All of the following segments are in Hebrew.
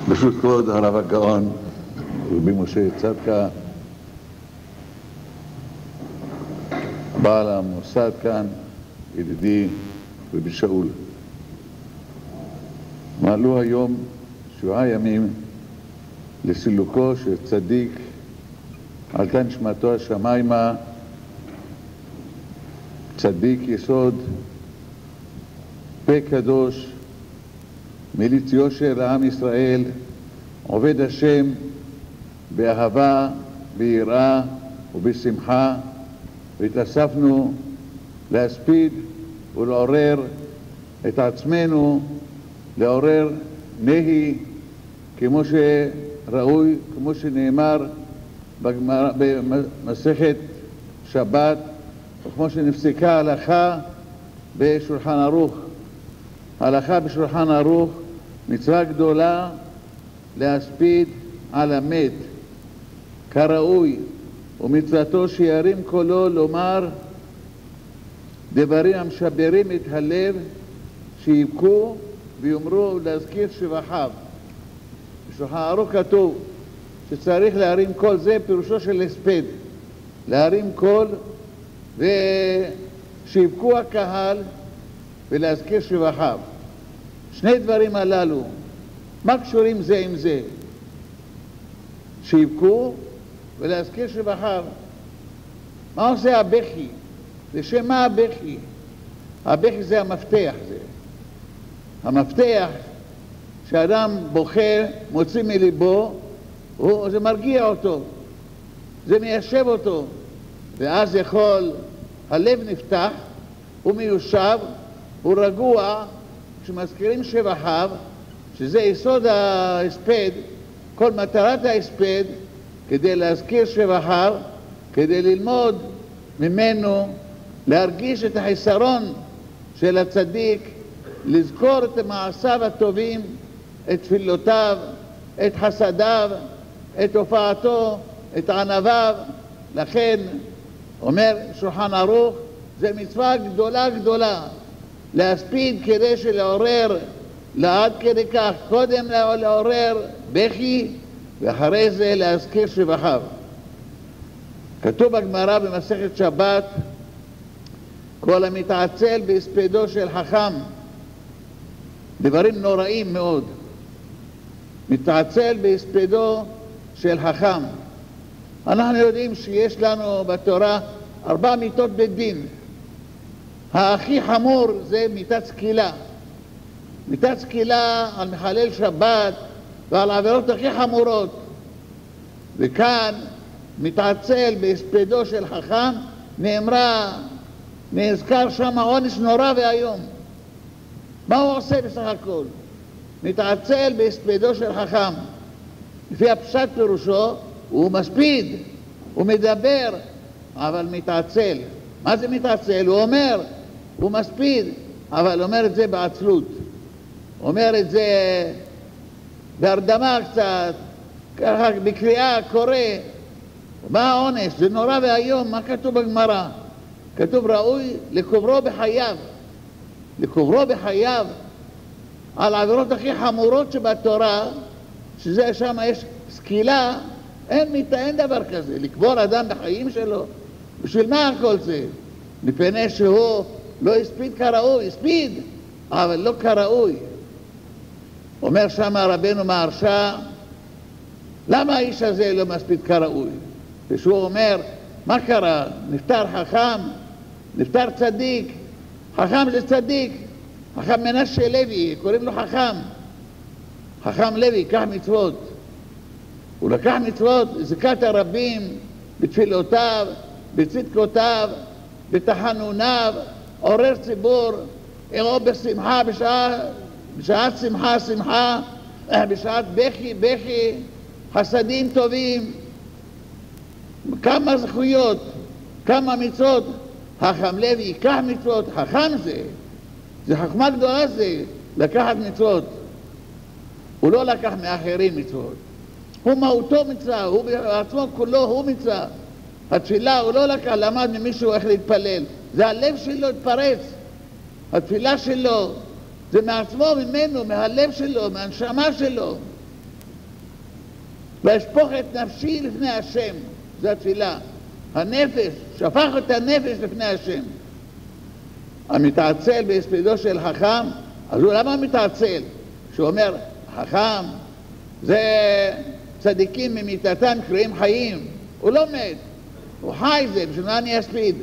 ברשות כבוד הרב הגאון רבי משה צדקה, בעל המוסד כאן, ידידי רבי שאול, מעלו היום 7 ימים לסילוקו של צדיק, עלתה נשמתו השמיימה, צדיק יסוד, פה קדוש, מליץ יושר לעם ישראל, עובד השם באהבה, ביראה ובשמחה, והתאספנו להספיד ולעורר את עצמנו, לעורר נהי כמו שראוי, כמו שנאמר במסכת שבת, וכמו שנפסקה ההלכה בשולחן ערוך. ההלכה בשולחן ערוך, מצווה גדולה להספיד על המת כראוי, ומצוותו שירים קולו לומר דברים המשברים את הלב, שיבכו ויאמרו להזכיר שבחיו. בשולחן ערוך כתוב שצריך להרים קול, זה פירושו של הספד, להרים קול ושיבכו הקהל ולהזכיר שבחיו. שני דברים הללו, מה קשורים זה עם זה? שיבכו ולהזכיר שבחיו. מה עושה הבכי? לשם מה הבכי? הבכי זה המפתח, זה המפתח שאדם בוכה, מוציא מליבו, זה מרגיע אותו, זה מיישב אותו, ואז יכול, הלב נפתח, הוא מיושב, הוא רגוע, כשמזכירים שבחיו, שזה יסוד ההספד, כל מטרת ההספד, כדי להזכיר שבחיו, כדי ללמוד ממנו, להרגיש את החיסרון של הצדיק, לזכור את מעשיו הטובים, את תפילותיו, את חסדיו, את הופעתו, את ענביו. לכן אומר שולחן ערוך, זה מצווה גדולה גדולה להספיד כדי שלעורר, לעד כדי כך, קודם לעורר בכי ואחרי זה להזכיר שבחיו. כתוב בגמרא במסכת שבת, כל המתעצל בהספדו של חכם, דברים נוראים מאוד, מתעצל בהספדו של חכם. אנחנו יודעים שיש לנו בתורה 4 מיתות בית דין. הכי חמור זה מיתת סקילה. מיתת סקילה על מחלל שבת ועל העבירות הכי חמורות. וכאן מתעצל בהספדו של חכם, נזכר שם עונש נורא והיום. מה הוא עושה בסך הכל? מתעצל בהספדו של חכם. לפי הפשט פירושו, הוא מספיד, הוא מדבר, אבל מתעצל. מה זה מתעצל? הוא אומר, הוא מספיד, אבל אומר את זה בעצלות. אומר את זה בהרדמה קצת, ככה בקריאה, קורא. מה העונש? זה נורא והיום. מה כתוב בגמרא? כתוב ראוי לקוברו בחייו. לקוברו בחייו על העבירות הכי חמורות שבתורה, שזה שם יש סקילה, אין דבר כזה. לקבור אדם בחיים שלו. בשביל מה הכל זה? מפני שהוא לא הספיד כראוי, הספיד, אבל לא כראוי. אומר שם רבנו מהרש"א, למה האיש הזה לא מספיד כראוי? ושהוא אומר, מה קרה? נפטר חכם, נפטר צדיק, חכם זה צדיק, חכם מנשה לוי, קוראים לו חכם. חכם לוי, קח מצוות. הוא לקח מצוות, זכת הרבים, בתפילותיו, בצדקותיו, בתחנוניו, עורר ציבור, או בשמחה, בשעת שמחה, שמחה, בשעת בכי, בכי, חסדים טובים. כמה זכויות, כמה מצוות. חכם לוי ייקח מצוות, חכם זה חכמה גדולה, זה לקחת מצוות. הוא לא לקח מאחרים מצוות. הוא מהותו מצווה, הוא בעצמו כולו הוא מצווה. התפילה הוא לא לקח, למד ממישהו איך להתפלל. זה הלב שלו התפרץ. התפילה שלו זה מעצמו, ממנו, מהלב שלו, מהנשמה שלו. ואשפוך את נפשי לפני השם. זו התפילה. הנפש, שפך את הנפש לפני השם. המתעצל בהספדו של חכם, אז הוא למה מתעצל? שהוא אומר, חכם, זה צדיקים ממיתתם קרויים חיים. הוא לא מת, הוא חי זה, בשביל מה אני אספיד?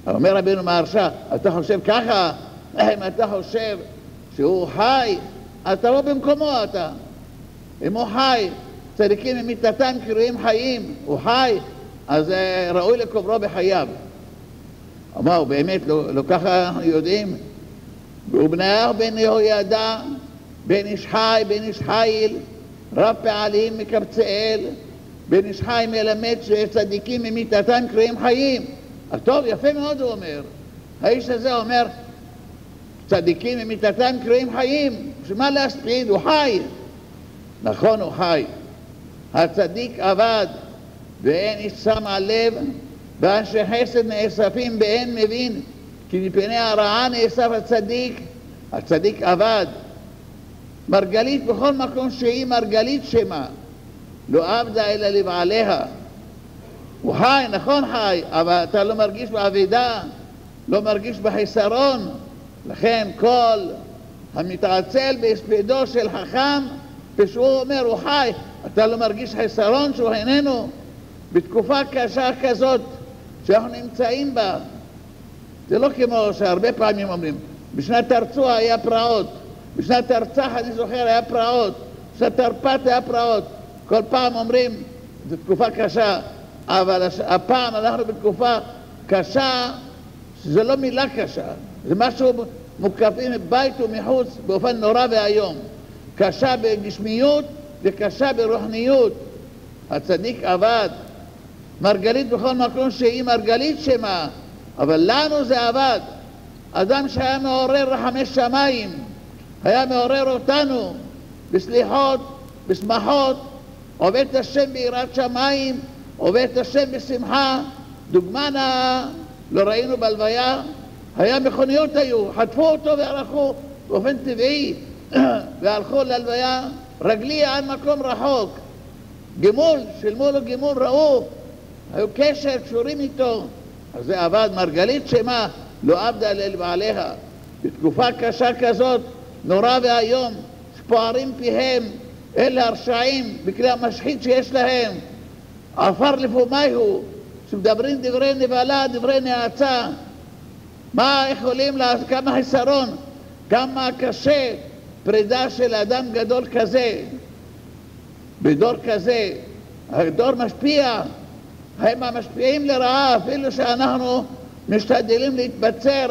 אומר רבינו מהרש"א, אתה חושב ככה? אם אתה חושב שהוא חי, אז תבוא במקומו אתה. אם הוא חי, צדיקים ממיתתם קרויים חיים, הוא חי, אז ראוי לקוברו בחייו. אמר, באמת, לא ככה אנחנו יודעים? ובניהו בן יהוידע, בן איש חי, בן איש חיל, רב פעלים מקבצאל, בן איש חי מלמד שצדיקים ממיתתם קרויים חיים. אז טוב, יפה מאוד הוא אומר. האיש הזה אומר, צדיקים ממיתתם קרויים חיים, שמה להספיד? הוא חי. נכון, הוא חי. הצדיק עבד, ואין איש שם על לב, ואנשי חסד נאספים באין מבין, כי מפני הרעה נאסף הצדיק. הצדיק עבד. מרגלית בכל מקום שהיא מרגלית שמה, לא עבדה אלא לבעליה. הוא חי, נכון חי, אבל אתה לא מרגיש בעבידה, לא מרגיש בחיסרון. לכן כל המתעצל בהספדו של חכם, כשהוא אומר הוא חי, אתה לא מרגיש חיסרון שהוא איננו. בתקופה קשה כזאת שאנחנו נמצאים בה, זה לא כמו שהרבה פעמים אומרים, בשנת תרצוע היה פרעות, בשנת תרצח אני זוכר היה פרעות, בשנת תרפ"ט היה פרעות. כל פעם אומרים, זו תקופה קשה, אבל הפעם אנחנו בתקופה קשה, שזה לא מילה קשה, זה משהו מוקפים מבית ומחוץ באופן נורא והיום. קשה בגשמיות וקשה ברוחניות. הצדיק עבד. מרגלית בכל מקום שהיא מרגלית שמה, אבל לנו זה עבד. אדם שהיה מעורר רחמי שמיים, היה מעורר אותנו בסליחות, בשמחות, עובד את השם ביראת שמיים, עובד את השם בשמחה. דוגמה נאה, לא ראינו בלוויה, היה מכוניות היו, חטפו אותו והלכו באופן טבעי, והלכו ללוויה רגלי עד מקום רחוק. גימול, שילמו לו גימול, ראו, היו קשר, קשורים איתו. אז זה עבד. מרגלית שמה, לא עבדה לבעליה. בתקופה קשה כזאת, נורא והיום, שפוערים פיהם, אלה הרשעים, בכלי המשחית שיש להם, עפר לפומיהו, שמדברים דברי נבלה, דברי נאצה. מה יכולים לעשות? כמה חיסרון, כמה קשה פרידה של אדם גדול כזה. בדור כזה, הדור משפיע, הם המשפיעים לרעה, אפילו שאנחנו משתדלים להתבצר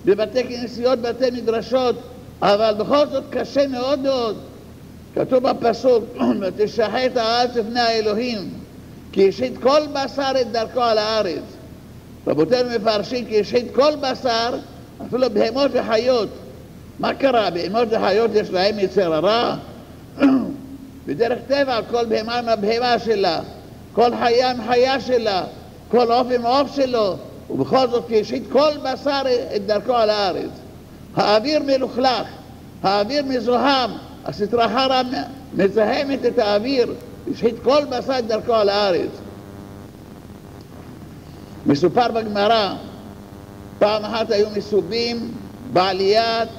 בבתי כנסיות, בתי מדרשות, אבל בכל זאת קשה מאוד מאוד. כתוב בפסוק, ותשחט הארץ לפני האלוהים, כי השחית כל בשר את דרכו על הארץ. רבותינו מפרשים, כי השחית כל בשר, אפילו בהמות וחיות. מה קרה? בהמות וחיות יש להם יצר הרע? בדרך טבע כל בהמה עם הבהמה שלה, כל חיה עם חיה שלה, כל עוף עם עוף שלו, ובכל זאת כי השחית כל בשר את דרכו על הארץ. האוויר מלוכלך, האוויר מזוהם, הסטרא חרא מזהמת את האוויר, השחית כל בשר את דרכו על הארץ. מסופר בגמרא, פעם אחת היו מסובים בעליית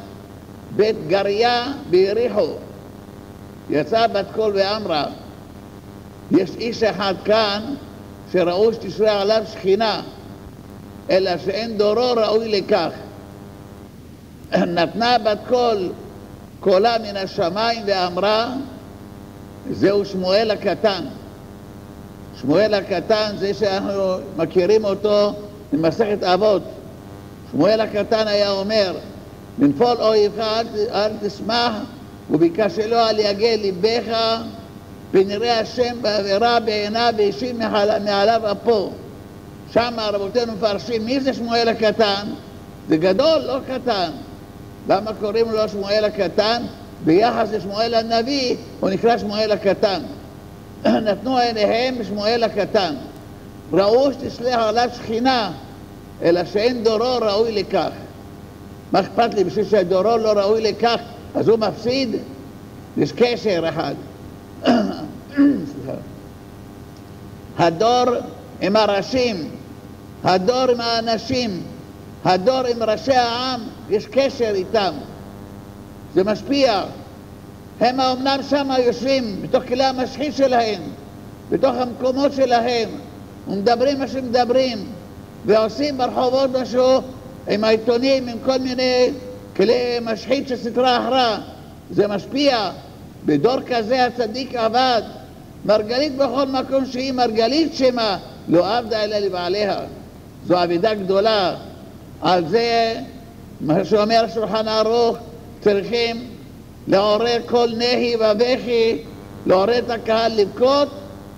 בית גריה ביריחו. יצאה בת קול ואמרה, יש איש אחד כאן שראוי שתשרה עליו שכינה, אלא שאין דורו ראוי לכך. נתנה בת קול קולה מן השמיים ואמרה, זהו שמואל הקטן. שמואל הקטן זה שאנחנו מכירים אותו ממסכת אבות. שמואל הקטן היה אומר, בנפול אויבך אל תשמח, וביקשלו על יגע ליבך, ונראה השם בעבירה בעיניו והשיב מעליו אפו. שם רבותינו מפרשים, מי זה שמואל הקטן? זה גדול, לא קטן. למה קוראים לו שמואל הקטן? ביחס לשמואל הנביא הוא נקרא שמואל הקטן. נתנו עיניהם בשמואל הקטן. ראו שתשלח עליו שכינה, אלא שאין דורו ראוי לכך. מה אכפת לי? בשביל שהדורו לא ראוי לכך, אז הוא מפסיד? יש קשר אחד. הדור עם הראשים, הדור עם האנשים, הדור עם ראשי העם, יש קשר איתם. זה משפיע. הם האומנם שם יושבים, בתוך כלי המשחית שלהם, בתוך המקומות שלהם, ומדברים מה שמדברים, ועושים ברחובות משהו עם העיתונים, עם כל מיני כלי משחית שסתרה אחרה. זה משפיע. בדור כזה הצדיק עבד. מרגלית בכל מקום שהיא מרגלית שמה, לא עבדה אלא לבעליה. זו עבודה גדולה. על זה, מה שאומר שולחן ערוך, צריכים לעורר כל נהי ובכי, לעורר את הקהל לבכות,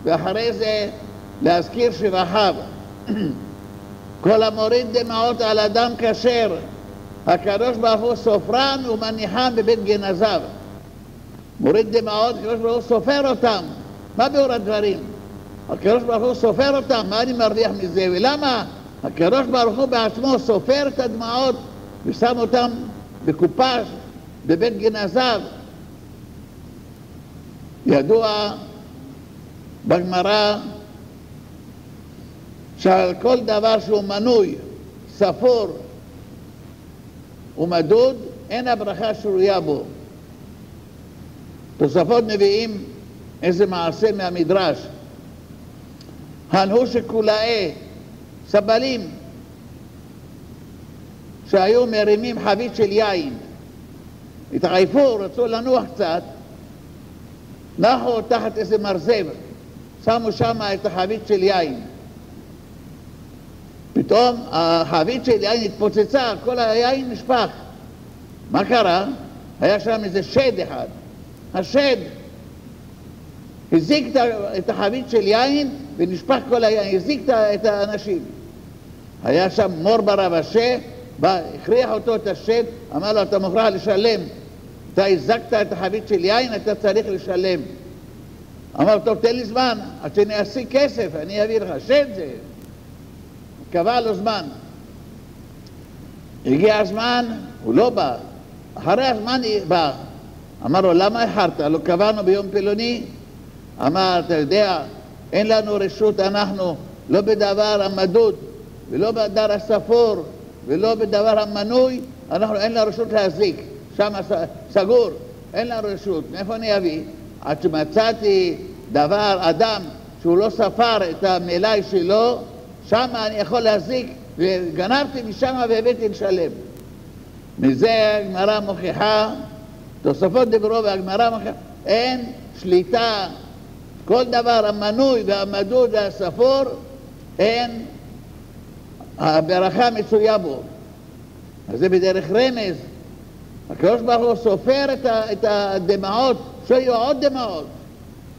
ואחרי זה להזכיר שבחיו. כל המוריד דמעות על אדם כשר, הקדוש ברוך הוא סופרן ומניחם בבית גנזיו. מוריד דמעות, הקדוש ברוך הוא סופר אותם. מה ביאור הדברים? הקדוש ברוך הוא סופר אותם, מה אני מרוויח מזה? ולמה הקדוש ברוך הוא בעצמו סופר את הדמעות ושם אותם בקופה בבית גנזיו? ידוע בגמרא שעל כל דבר שהוא מנוי, ספור ומדוד, אין הברכה שרויה בו. תוספות מביאים איזה מעשה מהמדרש. הנו שכולאי סבלים שהיו מרימים חבית של יין, התעייפו, רצו לנוח קצת, נחו תחת איזה מרזב, שמו שם את החבית של יין. פתאום החבית של יין התפוצצה, כל היין נשפך. מה קרה? היה שם איזה שד אחד. השד הזיק את החבית של יין ונשפך כל היין, הזיק את האנשים. היה שם מור ברבשה, הכריח אותו את השד, אמר לו, אתה מוכרח לשלם. אתה הזקת את החבית של יין, אתה צריך לשלם. אמר, טוב, תן לי זמן, עד שאני אשיג כסף, אני אביא לך. שד זה. קבע לו זמן. הגיע הזמן, הוא לא בא. אחרי הזמן בא. אמר לו, למה איחרת? לא קבענו ביום פלוני? אמר, אתה יודע, אין לנו רשות, אנחנו לא בדבר המדוד, ולא בדבר הספור, ולא בדבר המנוי, אנחנו אין לנו רשות להזיק. שם סגור, אין לנו רשות. מאיפה אני אביא? עד שמצאתי דבר, אדם, שהוא לא ספר את המלאי שלו, שם אני יכול להזיק, וגנבתי משם והבאתי לשלם. מזה הגמרא מוכיחה, תוספות דיברו והגמרא מוכיחה, אין שליטה, כל דבר המנוי והמדוד והספור, אין הברכה מצויה בו. אז זה בדרך רמז. הקדוש ברוך הוא סופר את הדמעות, שיהיו עוד דמעות.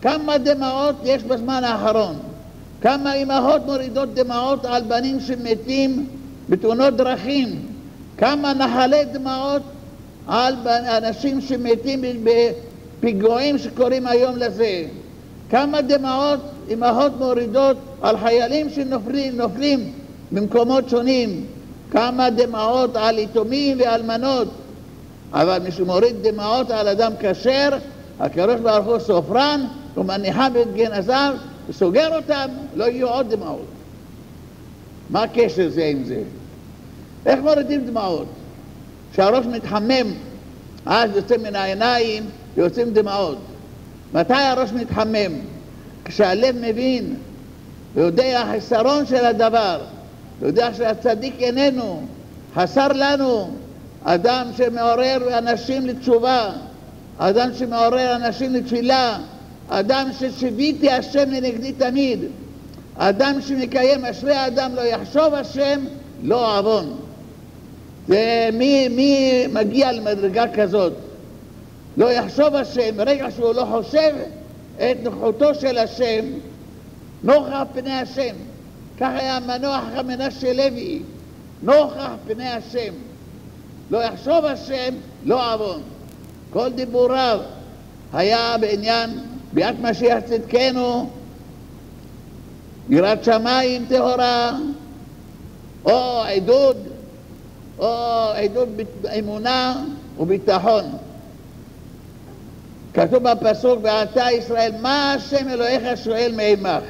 כמה דמעות יש בזמן האחרון? כמה אמהות מורידות דמעות על בנים שמתים בתאונות דרכים? כמה נחלי דמעות על אנשים שמתים בפיגועים שקורים היום לזה? כמה דמעות אמהות מורידות על חיילים שנופלים במקומות שונים? כמה דמעות על יתומים ואלמנות? אבל מי שמוריד דמעות על אדם כשר, הקדוש ברוך הוא סופרן ומניחה בית גנזיו וסוגר אותם, לא יהיו עוד דמעות. מה הקשר זה עם זה? איך מורידים דמעות? כשהראש מתחמם, אז יוצא מן העיניים ויוצאים דמעות. מתי הראש מתחמם? כשהלב מבין ויודע החסרון של הדבר, יודע שהצדיק איננו, חסר לנו. אדם שמעורר אנשים לתשובה, אדם שמעורר אנשים לתפילה, אדם ששיוויתי השם לנגדי תמיד, אדם שמקיים אשרי האדם לא יחשוב השם לא עוון. מי מגיע למדרגה כזאת? לא יחשוב השם, ברגע שהוא לא חושב את נוכחותו של השם, נוכח פני השם. כך היה מנוח מנשה לוי, נוכח פני השם. לא יחשוב השם, לא עוון. כל דיבוריו היה בעניין ביאת משיח צדקנו, יראת שמיים טהורה, או עדות באמונה וביטחון. כתוב בפסוק, ואתה ישראל, מה השם אלוהיך שואל מעמך?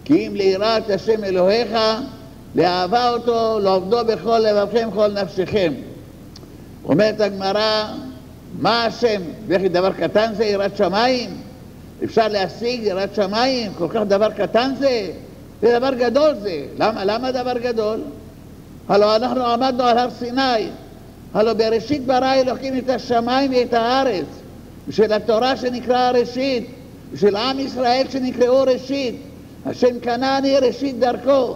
כי אם ליראת השם אלוהיך, לאהבה אותו, לעובדו בכל לבבכם, כל נפשכם. אומרת הגמרא, מה השם? וכי דבר קטן זה יראת שמיים? אפשר להשיג יראת שמיים? כל כך דבר קטן זה? זה דבר גדול זה. למה דבר גדול? הלוא אנחנו עמדנו על הר סיני. הלוא בראשית ברא אלוקים את השמיים ואת הארץ. בשביל התורה שנקרא ראשית, בשביל עם ישראל שנקראו ראשית. השם כנעני ראשית דרכו.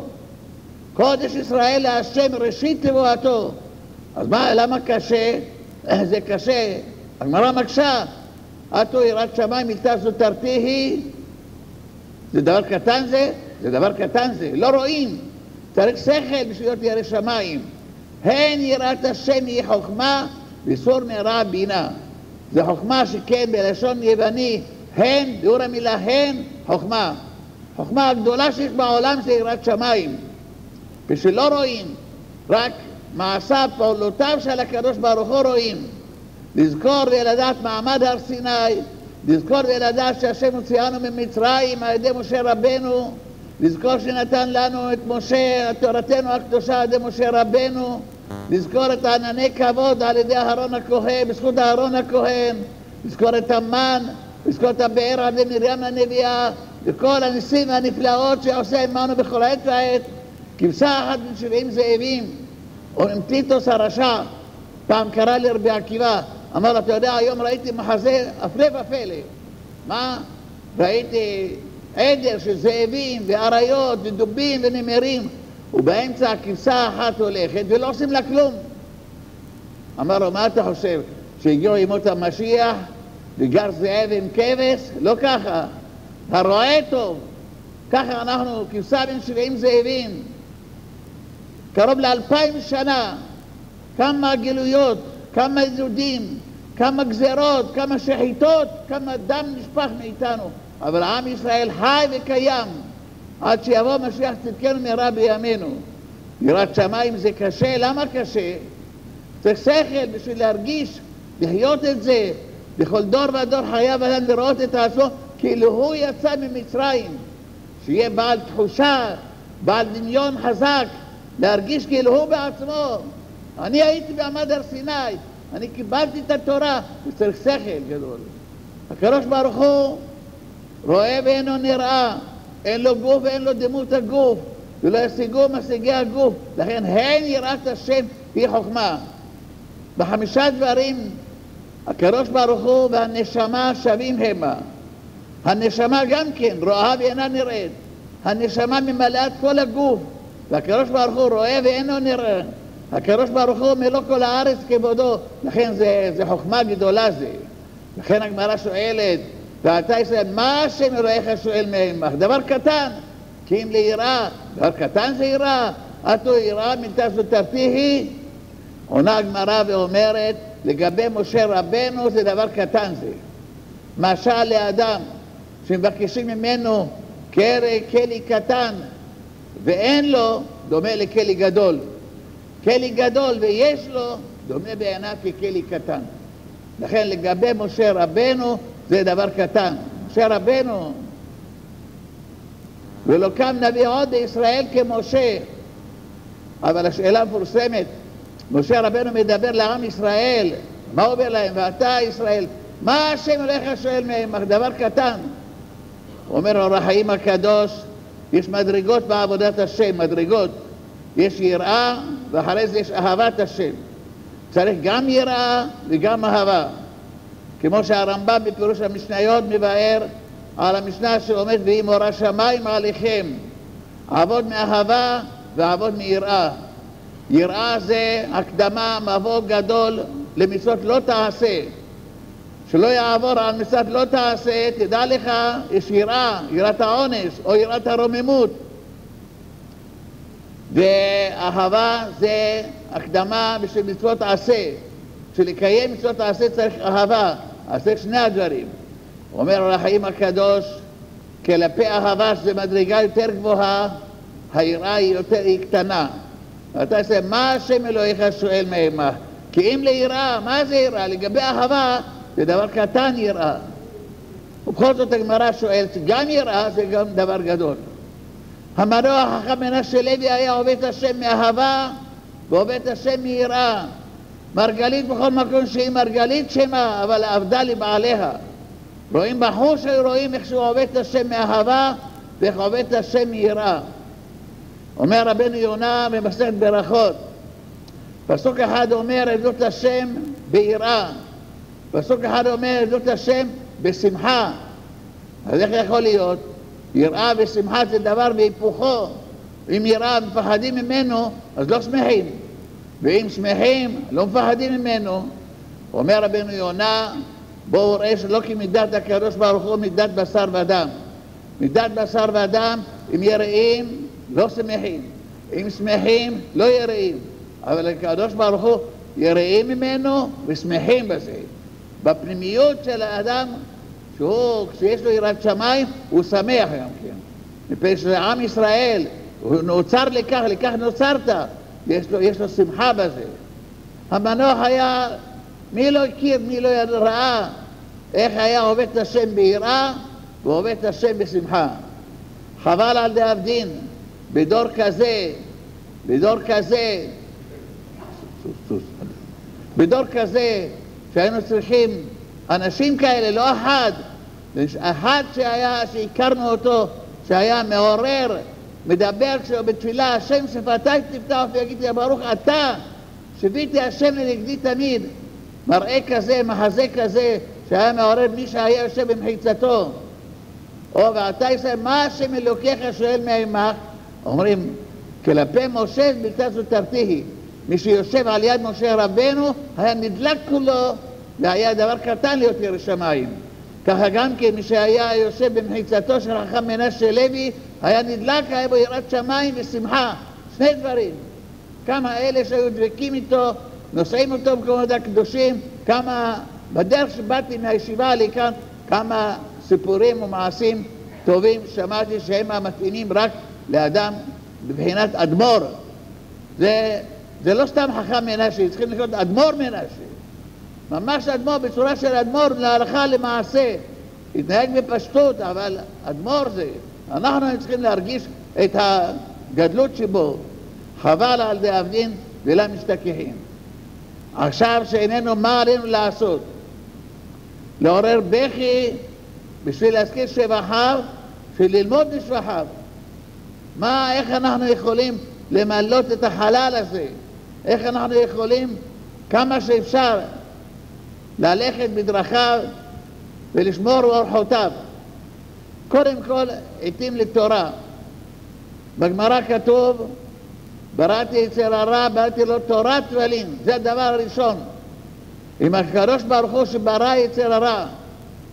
קודש ישראל להשם ראשית תבואתו. אז למה קשה? זה קשה. הגמרא מקשה. אתו יראת שמיים מילתא זוטרתי היא. זה דבר קטן זה? זה דבר קטן זה. לא רואים. צריך שכל בשביל להיות ירא שמיים. הן יראת השם היא חוכמה וסור מרע בינה. זה חוכמה שכן בלשון יווני. הן, ביאור המילה הן, חוכמה. חוכמה הגדולה שיש בעולם זה יראת שמיים. בשביל לא רואים, רק מעשיו, פעולותיו של הקדוש ברוך הוא רואים. לזכור ולדעת מעמד הר סיני, לזכור ולדעת שהשם הוציאנו ממצרים על ידי משה רבנו, לזכור שנתן לנו את משה, תורתנו הקדושה על ידי משה רבנו, לזכור את ענני כבוד על ידי אהרון הכהן, בזכות אהרון הכהן, לזכור את המן, לזכור את הבאר על ידי מרים הנביאה, וכל הניסים והנפלאות שעושה עמנו בכל עת ועת. כבשה אחת בין 70 זאבים, או עם טיטוס הרשע, פעם קרא לרבי עקיבא, אמר לו, אתה יודע, היום ראיתי מחזה הפלא ופלא. מה? ראיתי עדר של זאבים ואריות ודובים ונמרים, ובאמצע הכבשה אחת הולכת ולא עושים לה כלום. אמר לו, מה אתה חושב? שהגיעו ימות המשיח וגר זאב עם כבש? לא ככה. הרואה טוב. ככה אנחנו, כבשה בין 70 זאבים. קרוב ל2000 שנה, כמה גילויות, כמה עדודים, כמה גזרות, כמה שחיתות, כמה דם נשפך מאיתנו. אבל עם ישראל חי וקיים, עד שיבוא משיח צדקנו מהרה בימינו. יראת שמיים זה קשה, למה קשה? צריך שכל בשביל להרגיש, לחיות את זה. בכל דור ודור חייב אדם לראות את עצמו, כאילו הוא יצא ממצרים. שיהיה בעל תחושה, בעל דמיון חזק, להרגיש כאילו הוא בעצמו. אני הייתי בעמד הר סיני, אני קיבלתי את התורה, וצריך שכל גדול. הקדוש ברוך הוא רואה ואינו נראה, אין לו גוף ואין לו דמות הגוף, ולא ישיגו משיגי הגוף, לכן הן יראת השם היא חוכמה. בחמישה דברים הקדוש ברוך הוא והנשמה שווים המה. הנשמה גם כן רואה ואינה נראית, הנשמה ממלאת כל הגוף, והקדוש ברוך הוא רואה ואינו נראה. הקדוש ברוך הוא מלוא כל הארץ כבודו, לכן זה חוכמה גדולה זה. לכן הגמרא שואלת, ואתה ישראל, מה השם אלוהיך שואל מעמך? דבר קטן, כי אם ליראה, דבר קטן זה יראה, אתו יראה מילתא זוטרתי היא. עונה הגמרא ואומרת, לגבי משה רבנו זה דבר קטן זה. משל לאדם שמבקשים ממנו כלי קטן ואין לו, דומה לכלי גדול. כלי גדול ויש לו, דומה בעיניו ככלי קטן. לכן לגבי משה רבנו זה דבר קטן. משה רבנו, ולא קם נביא עוד בישראל כמשה. אבל השאלה מפורסמת, משה רבנו מדבר לעם ישראל, מה הוא אומר להם? ואתה ישראל, מה השם אלוהיך שואל מעמך? דבר קטן. הוא אומר אור החיים הקדוש, יש מדרגות בעבודת השם, מדרגות. יש יראה ואחרי זה יש אהבת השם. צריך גם יראה וגם אהבה. כמו שהרמב"ם בפירוש המשניות מבאר על המשנה שעומד והיא מורה שמיים עליכם. עבוד מאהבה ועבוד מיראה. יראה זה הקדמה, מבוא גדול למצוות לא תעשה. שלא יעבור על מצוות לא תעשה, תדע לך, יש יראה, יראת העונש או יראת הרוממות. ואהבה זה הקדמה בשביל מצוות עשה. שלקיים מצוות עשה צריך אהבה, אז צריך שני הדברים. הוא אומר על החיים הקדוש, כלפי אהבה שזה מדרגה יותר גבוהה, היראה היא קטנה. ואתה עושה, מה השם אלוהיך שואל מעמך? כי אם ליראה, מה זה יראה? לגבי אהבה, זה דבר קטן יראה. ובכל זאת הגמרא שואלת, גם יראה זה גם דבר גדול. המנוח החכם מנשה לוי היה עובד את השם מאהבה ועובד את השם מיראה. מרגלית בכל מקום שהיא מרגלית שמה, אבל עבדה לבעליה. רואים בחור שרואים איך שהוא עובד את השם מאהבה ואיך עובד את השם מיראה. אומר רבנו יונה במסכת ברכות, פסוק אחד אומר עבדות השם ביראה, פסוק אחד אומר עבדות השם בשמחה. אז איך יכול להיות? יראה ושמחה זה דבר בהיפוכו. אם יראה מפחדים ממנו אז לא שמחים, ואם שמחים לא מפחדים ממנו. אומר רבנו יונה, בואו ראה שלא כי מידת הקדוש ברוך הוא מידת בשר ודם. מידת בשר ודם, אם יראים לא שמחים, אם שמחים לא יראים, אבל הקדוש ברוך הוא יראים ממנו ושמחים בזה. בפנימיות של האדם, כשיש לו יראת שמיים, הוא שמח גם כן. מפני שעם ישראל, הוא נוצר לכך נוצרת, יש לו שמחה בזה. המנוח היה, מי לא הכיר, מי לא ראה, איך היה עובד את השם ביראה, ועובד את השם בשמחה. חבל על דאבדין, בדור כזה, שהיינו צריכים אנשים כאלה, לא אחד שהכרנו אותו, שהיה מעורר, מדבר כשהוא בתפילה, השם שפתיי תפתח ויגיד לי, ברוך אתה, שביתי השם לנגדי תמיד. מראה כזה, מחזה כזה, שהיה מעורר מי שהיה יושב במחיצתו. או ואתה ישראל, מה השם אלוקיך שואל מעמך? אומרים, כלפי משה בלתי זוטרתיhi. מי שיושב על יד משה רבנו, היה נדלק כולו, והיה דבר קטן להיות ירא שמיים. ככה גם כן, מי שהיה יושב במחיצתו של חכם מנשה לוי, היה נדלק, היה בו יראת שמיים ושמחה. שני דברים. כמה אלה שהיו דבקים איתו, נוסעים אותו במקומות הקדושים, כמה, בדרך שבאתי מהישיבה לכאן, כמה סיפורים ומעשים טובים שמעתי שהם המתאינים רק לאדם בבחינת אדמו"ר. זה לא סתם חכם מנשה, צריכים לקרוא אדמו"ר מנשה. ממש אדמו"ר בצורה של אדמו"ר להלכה למעשה. התנהג בפשטות, אבל אדמו"ר זה. אנחנו צריכים להרגיש את הגדלות שבו. חבל על דאבדין ולא משתכחים. עכשיו שאיננו מה עלינו לעשות? לעורר בכי בשביל להזכיר שבחיו, בשביל ללמוד לשבחיו. איך אנחנו יכולים למלות את החלל הזה? איך אנחנו יכולים כמה שאפשר ללכת בדרכיו ולשמור אורחותיו? קודם כל, עתים לתורה. בגמרא כתוב, בראתי אצל הרע, בראתי לו תורת כבלים. זה הדבר הראשון. אם הקדוש ברוך הוא שברא אצל הרע,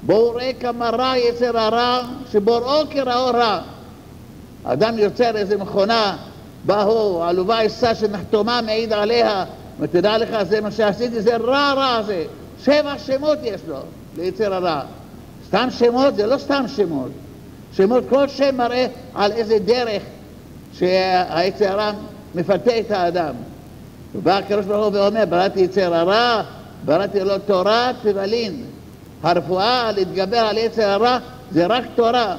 בואו ראה כמה רע יצר הרע, שבוראו כראו רע. אדם יוצר איזה מכונה, באו, עלובה עיסה שנחתומה מעיד עליה, ותדע לך, זה מה שעשיתי, זה רע זה. 7 שמות יש לו ליצר הרע. סתם שמות זה לא סתם שמות. שמות, כל שם מראה על איזה דרך שהיצר הרע מפתה את האדם. ובא הקדוש ברוך הוא ואומר, בראתי יצר הרע, בראתי לו תורת כבלים. הרפואה להתגבר על יצר הרע זה רק תורה.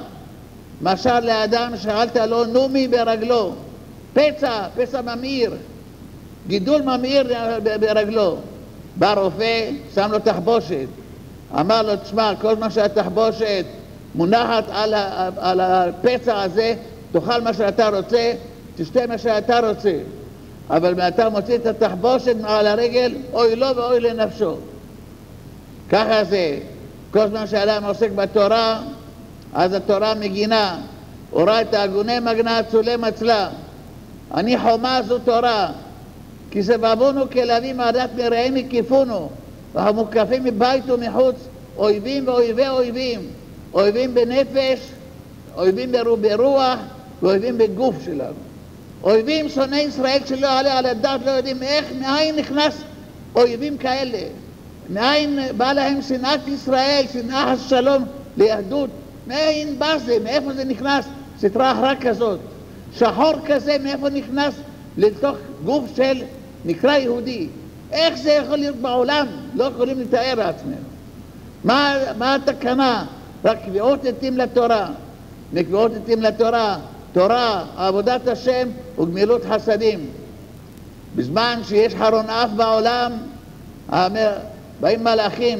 משל לאדם שאלת לו נומי ברגלו, פצע ממאיר, גידול ממאיר ברגלו. בא רופא, שם לו תחבושת, אמר לו, תשמע, כל מה שהתחבושת מונחת על הפצע הזה, תאכל מה שאתה רוצה, תשתה מה שאתה רוצה, אבל אתה מוציא את התחבושת על הרגל, אוי לו ואוי לנפשו. ככה זה. כל זמן שאדם עוסק בתורה, אז התורה מגינה. אורייתא הגוני מגנא צולם אצלה. אני חומה זו תורה. כי סבבונו כלבים עדת מרעים הקיפונו. והמוקפים מבית ומחוץ, אויבים ואויבי אויבים. אויבים בנפש, אויבים ברוח, ואויבים בגוף שלנו. אויבים שונאי ישראל שלא עלה על הדעת, לא יודעים איך, מאין נכנס אויבים כאלה. מאין בא להם שנאת ישראל, שנאה השלום ליהדות, מאין בא זה, מאיפה זה נכנס? סטרה אחרה כזאת, שחור כזה, מאיפה נכנס לתוך גוף של נקרא יהודי? איך זה יכול להיות בעולם? לא יכולים לתאר לעצמנו. מה התקנה? רק קביעות עתים לתורה. מקביעות עתים לתורה, תורה, עבודת השם וגמילות חסדים. בזמן שיש חרון אף בעולם, באים מלאכים,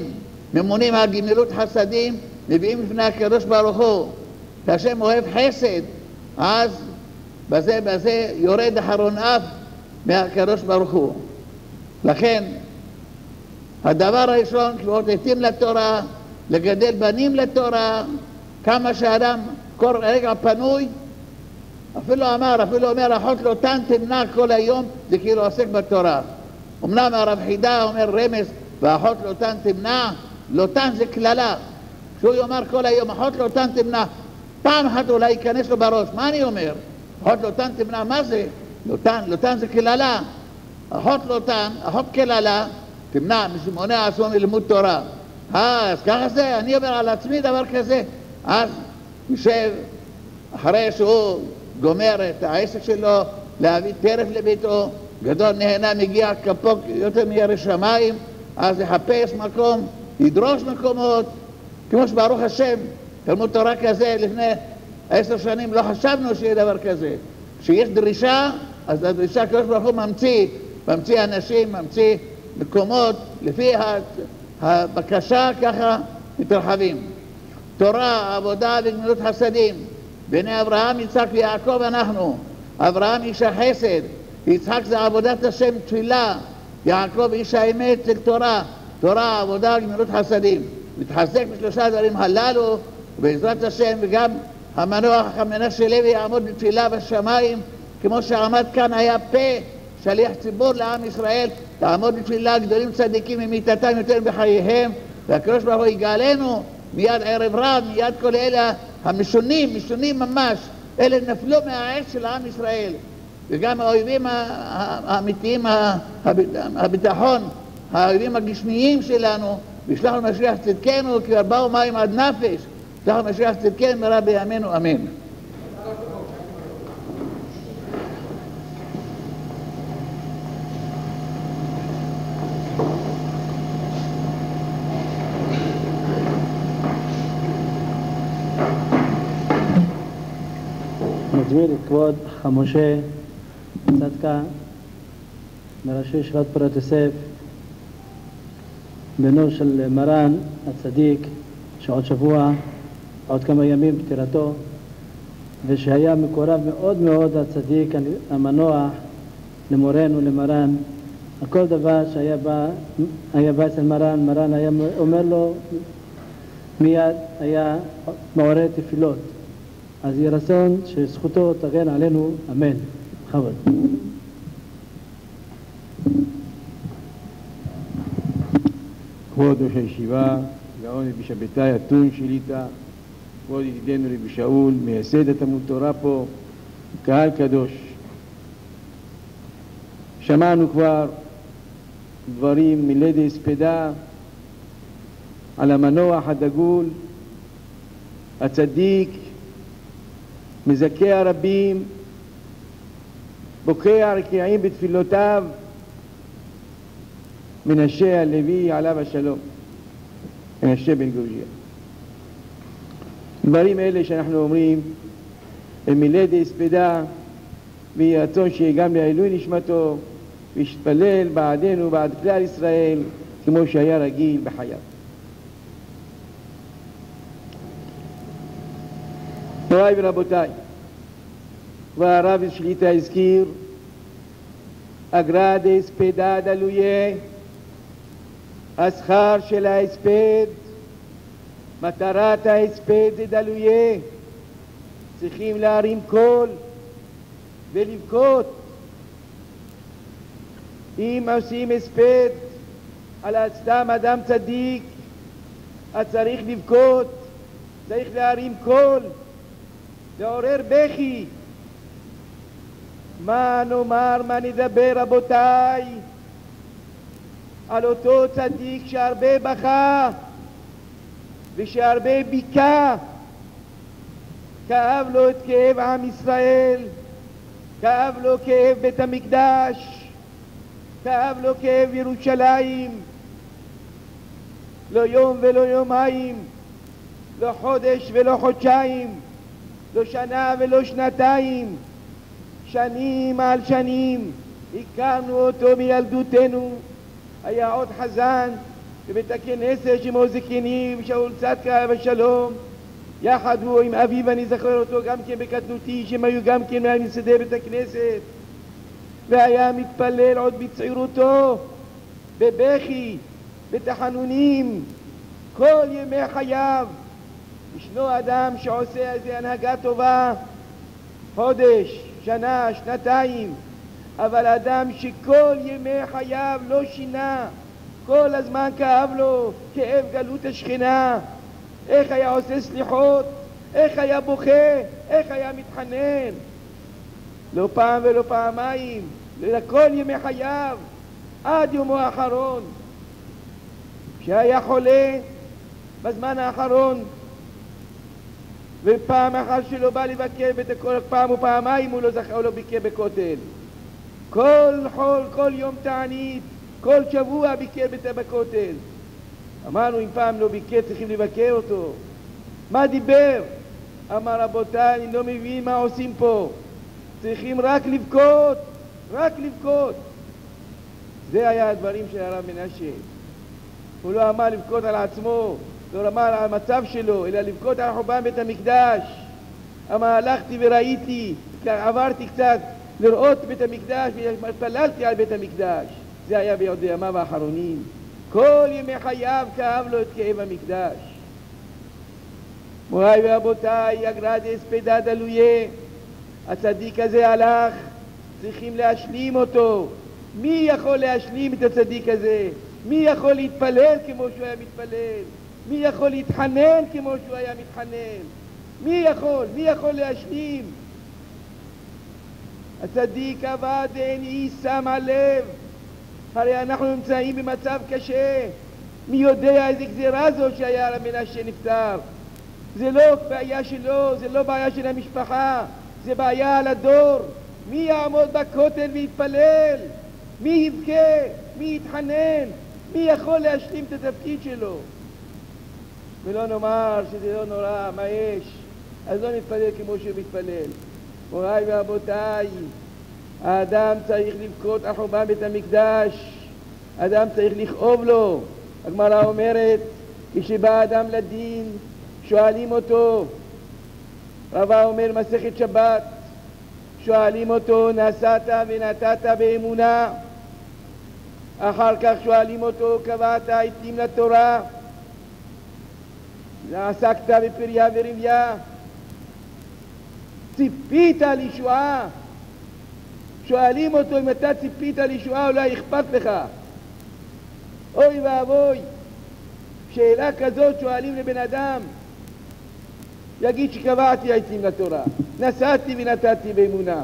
ממונים על גמילות חסדים, מביאים לפני הקדוש ברוך הוא. שהשם אוהב חסד, אז בזה יורד החרון אף מהקדוש ברוך הוא. לכן, הדבר הראשון, קביעות עתים לתורה, לגדל בנים לתורה, כמה שאדם כל רגע פנוי, אפילו אומר, אחות לוטן תמנע כל היום, זה כאילו עוסק בתורה. אמנם הרב חידה אומר רמז, ואחות לוטן תמנע, לוטן זה כללה. כשהוא יאמר כל היום, אחות לוטן תמנע, פעם אחת אולי ייכנס לו בראש, מה אני אומר? אחות לוטן תמנע, מה זה? לוטן זה כללה. אחות לוטן, אחות כללה, תמנע, מונע עצמו מלימוד תורה. אז ככה זה, אני אומר על עצמי דבר כזה. אז יושב, אחרי שהוא גומר את העסק שלו, להביא טרף לביתו, גדול נהנה, מגיע כפוק יותר מירא שמיים, אז יחפש מקום, ידרוש מקומות, כמו שברוך השם, תלמוד תורה כזה לפני 10 שנים לא חשבנו שיהיה דבר כזה. כשיש דרישה, אז הדרישה הקדוש ברוך הוא ממציא אנשים, ממציא מקומות, לפי הבקשה ככה מתרחבים. תורה, עבודה וגמילות חסדים. בני אברהם, יצחק ויעקב אנחנו. אברהם איש החסד, יצחק זה עבודת השם תפילה, יעקב איש האמת של תורה, תורה, עבודה וגמילות חסדים. מתחזק בשלושה דברים הללו, ובעזרת השם, וגם המנוח מנשה לוי יעמוד בתפילה בשמיים, כמו שעמד כאן היה פה, שליח ציבור לעם ישראל, תעמוד בתפילה, גדולים צדיקים ממיתתם יותר בחייהם, והקדוש ברוך הוא יגאלנו מיד ערב רב, מיד כל אלה המשונים, משונים ממש, אלה נפלו מהעץ של עם ישראל, וגם האויבים האמיתיים, הביטחון, האויבים הגשמיים שלנו, וישלח למשיח צדקנו, כי באו מים עד נפש, ישלח למשיח צדקנו מהרה בימינו, אמן. מזמין את כבוד חמושה צדקה מראשי ישיבת פורת יוסף, בנו של מרן הצדיק, שעוד שבוע, עוד כמה ימים פטירתו, ושהיה מקורב מאוד מאוד הצדיק המנוח למורנו, למרן. כל דבר שהיה בא אצל מרן, מרן היה אומר לו מיד, היה מעורר תפילות. אז יהיה רצון שזכותו תגן עלינו, אמן. בכבוד. כבוד ראש הישיבה, גאון רבי שבתאי אתון שליט"א, כבוד ידידנו רבי שאול, מייסד התלמוד תורה פה, קהל קדוש. שמענו כבר דברים מלידי הספדה על המנוח הדגול, הצדיק, מזכה הרבים, בוקע רקיעים בתפילותיו, מנשה הלוי עליו השלום, מנשה בן גורג'יה. דברים אלה שאנחנו אומרים הם מלידי הספדה, ויהי רצון שיהיה גם לעילוי נשמתו, וישתפלל בעדנו בעד כלל ישראל כמו שהיה רגיל בחייו. מוריי ורבותיי, והרב שליט"א הזכיר, אגרה דהספדה דלויה, השכר של ההספד, מטרת ההספד זה דלויה, צריכים להרים קול ולבכות. אם עושים הספד על סתם אדם צדיק, אז צריך לבכות, צריך להרים קול, לעורר בכי. מה נאמר, מה נדבר רבותיי על אותו צדיק שהרבה בכה ושהרבה ביקה, כאב לו את כאב עם ישראל, כאב לו כאב בית המקדש, כאב לו כאב ירושלים, לא יום ולא יומיים, לא חודש ולא חודשיים, לא שנה ולא שנתיים, שנים על שנים. הכרנו אותו מילדותנו. היה עוד חזן בבית הכנסת שמעוז זקנים, שאול צדקה עליו השלום. יחד הוא עם אביו, אני זוכר אותו גם כן בקטנותי, שהם היו גם כן מהמסעדי בית הכנסת. והיה מתפלל עוד בצעירותו, בבכי, בתחנונים, כל ימי חייו. ישנו אדם שעושה איזה הנהגה טובה, חודש, שנה, שנתיים, אבל אדם שכל ימי חייו לא שינה, כל הזמן כאב לו, כאב גלות השכינה, איך היה עושה סליחות, איך היה בוכה, איך היה מתחנן, לא פעם ולא פעמיים, לכל ימי חייו, עד יומו האחרון. כשהיה חולה בזמן האחרון, ופעם אחת שלא בא לבקר, פעם או פעמיים הוא לא זכה, הוא לא ביקר בכותל. כל חול, כל יום תענית, כל שבוע ביקר בכותל. אמרנו, אם פעם לא ביקר, צריכים לבקר אותו. מה דיבר? אמר, רבותיי, אני לא מבין מה עושים פה. צריכים רק לבכות, רק לבכות. זה היה הדברים של הרב מנשה. הוא לא אמר לבכות על עצמו, לא אמר על המצב שלו, אלא לבכות על חורבן בית המקדש. אמר, הלכתי וראיתי, עברתי קצת לראות בית המקדש, והתפללתי על בית המקדש. זה היה בימיו האחרונים. כל ימי חייו כאב לו את כאב המקדש. מוריי ורבותיי, אגרא דאספדא דלויה, הצדיק הזה הלך, צריכים להשלים אותו. מי יכול להשלים את הצדיק הזה? מי יכול להתפלל כמו שהוא היה מתפלל? מי יכול להתחנן כמו שהוא היה מתחנן? מי יכול להשלים? הצדיק עבד ואין איש שם הלב. הרי אנחנו נמצאים במצב קשה. מי יודע איזה גזירה זו שהיה הרב מנשה נפטר? זה לא בעיה שלו, זה לא בעיה של המשפחה, זה בעיה על הדור. מי יעמוד בכותל ויתפלל? מי יבכה? מי יתחנן? מי יכול להשלים את התפקיד שלו? ולא נאמר שזה לא נורא, מה יש? אז לא נתפלל כמו שהוא מתפלל. מוריי ורבותיי, האדם צריך לבכות על חורבן בית המקדש, האדם צריך לכאוב לו. הגמרא אומרת, כשבא אדם לדין, שואלים אותו, רבא אומר מסכת שבת, שואלים אותו, נשאת ונתת באמונה? אחר כך שואלים אותו, קבעת עיתים לתורה? עסקת בפריה ורבייה? ציפית לישועה? שואלים אותו, אם אתה ציפית לישועה אולי אכפת לך. אוי ואבוי, שאלה כזאת שואלים לבן אדם, יגיד שקבעתי עיתים לתורה, נשאתי ונתתי באמונה.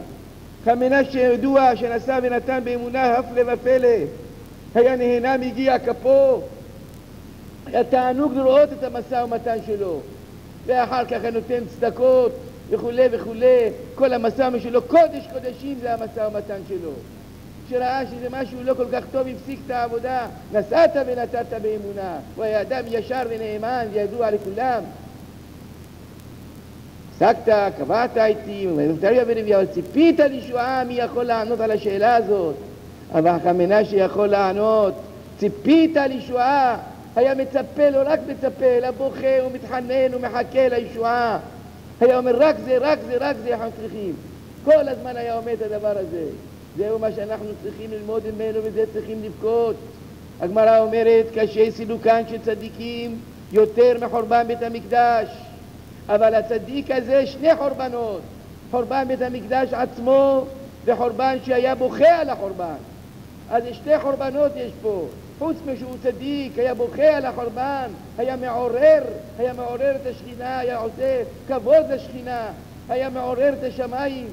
מנשה ידוע שנשא ונתן באמונה, הפלא ופלא, היה נהנה מגיע כפו, היה תענוג לראות את המשא ומתן שלו, ואחר כך נותן צדקות וכו' וכו'. כל המשא ומתן שלו, קודש קודשים זה המשא ומתן שלו. כשראה שזה משהו לא כל כך טוב, הפסיק את העבודה. נשאת ונתת באמונה. הוא היה אדם ישר ונאמן וידוע לכולם. עסקת, קבעת איתי, אבל ציפית לישועה, מי יכול לענות על השאלה הזאת? אבל מנשה יכול לענות, ציפית לישועה. היה מצפה, לא רק מצפה, אלא בוכה ומתחנן ומחכה לישועה. היה אומר, רק זה, רק זה, רק זה אנחנו צריכים. כל הזמן היה אומר את הדבר הזה. זהו מה שאנחנו צריכים ללמוד ממנו, וזה צריכים לבכות. הגמרא אומרת, קשה סילוקן של צדיקים יותר מחורבן בית המקדש. אבל הצדיק הזה שני חורבנות, חורבן בית המקדש עצמו וחורבן שהיה בוכה על החורבן. אז שתי חורבנות יש פה. חוץ משהוא צדיק, היה בוכה על החורבן, היה מעורר את השכינה, היה עושה כבוד לשכינה, היה מעורר את השמיים.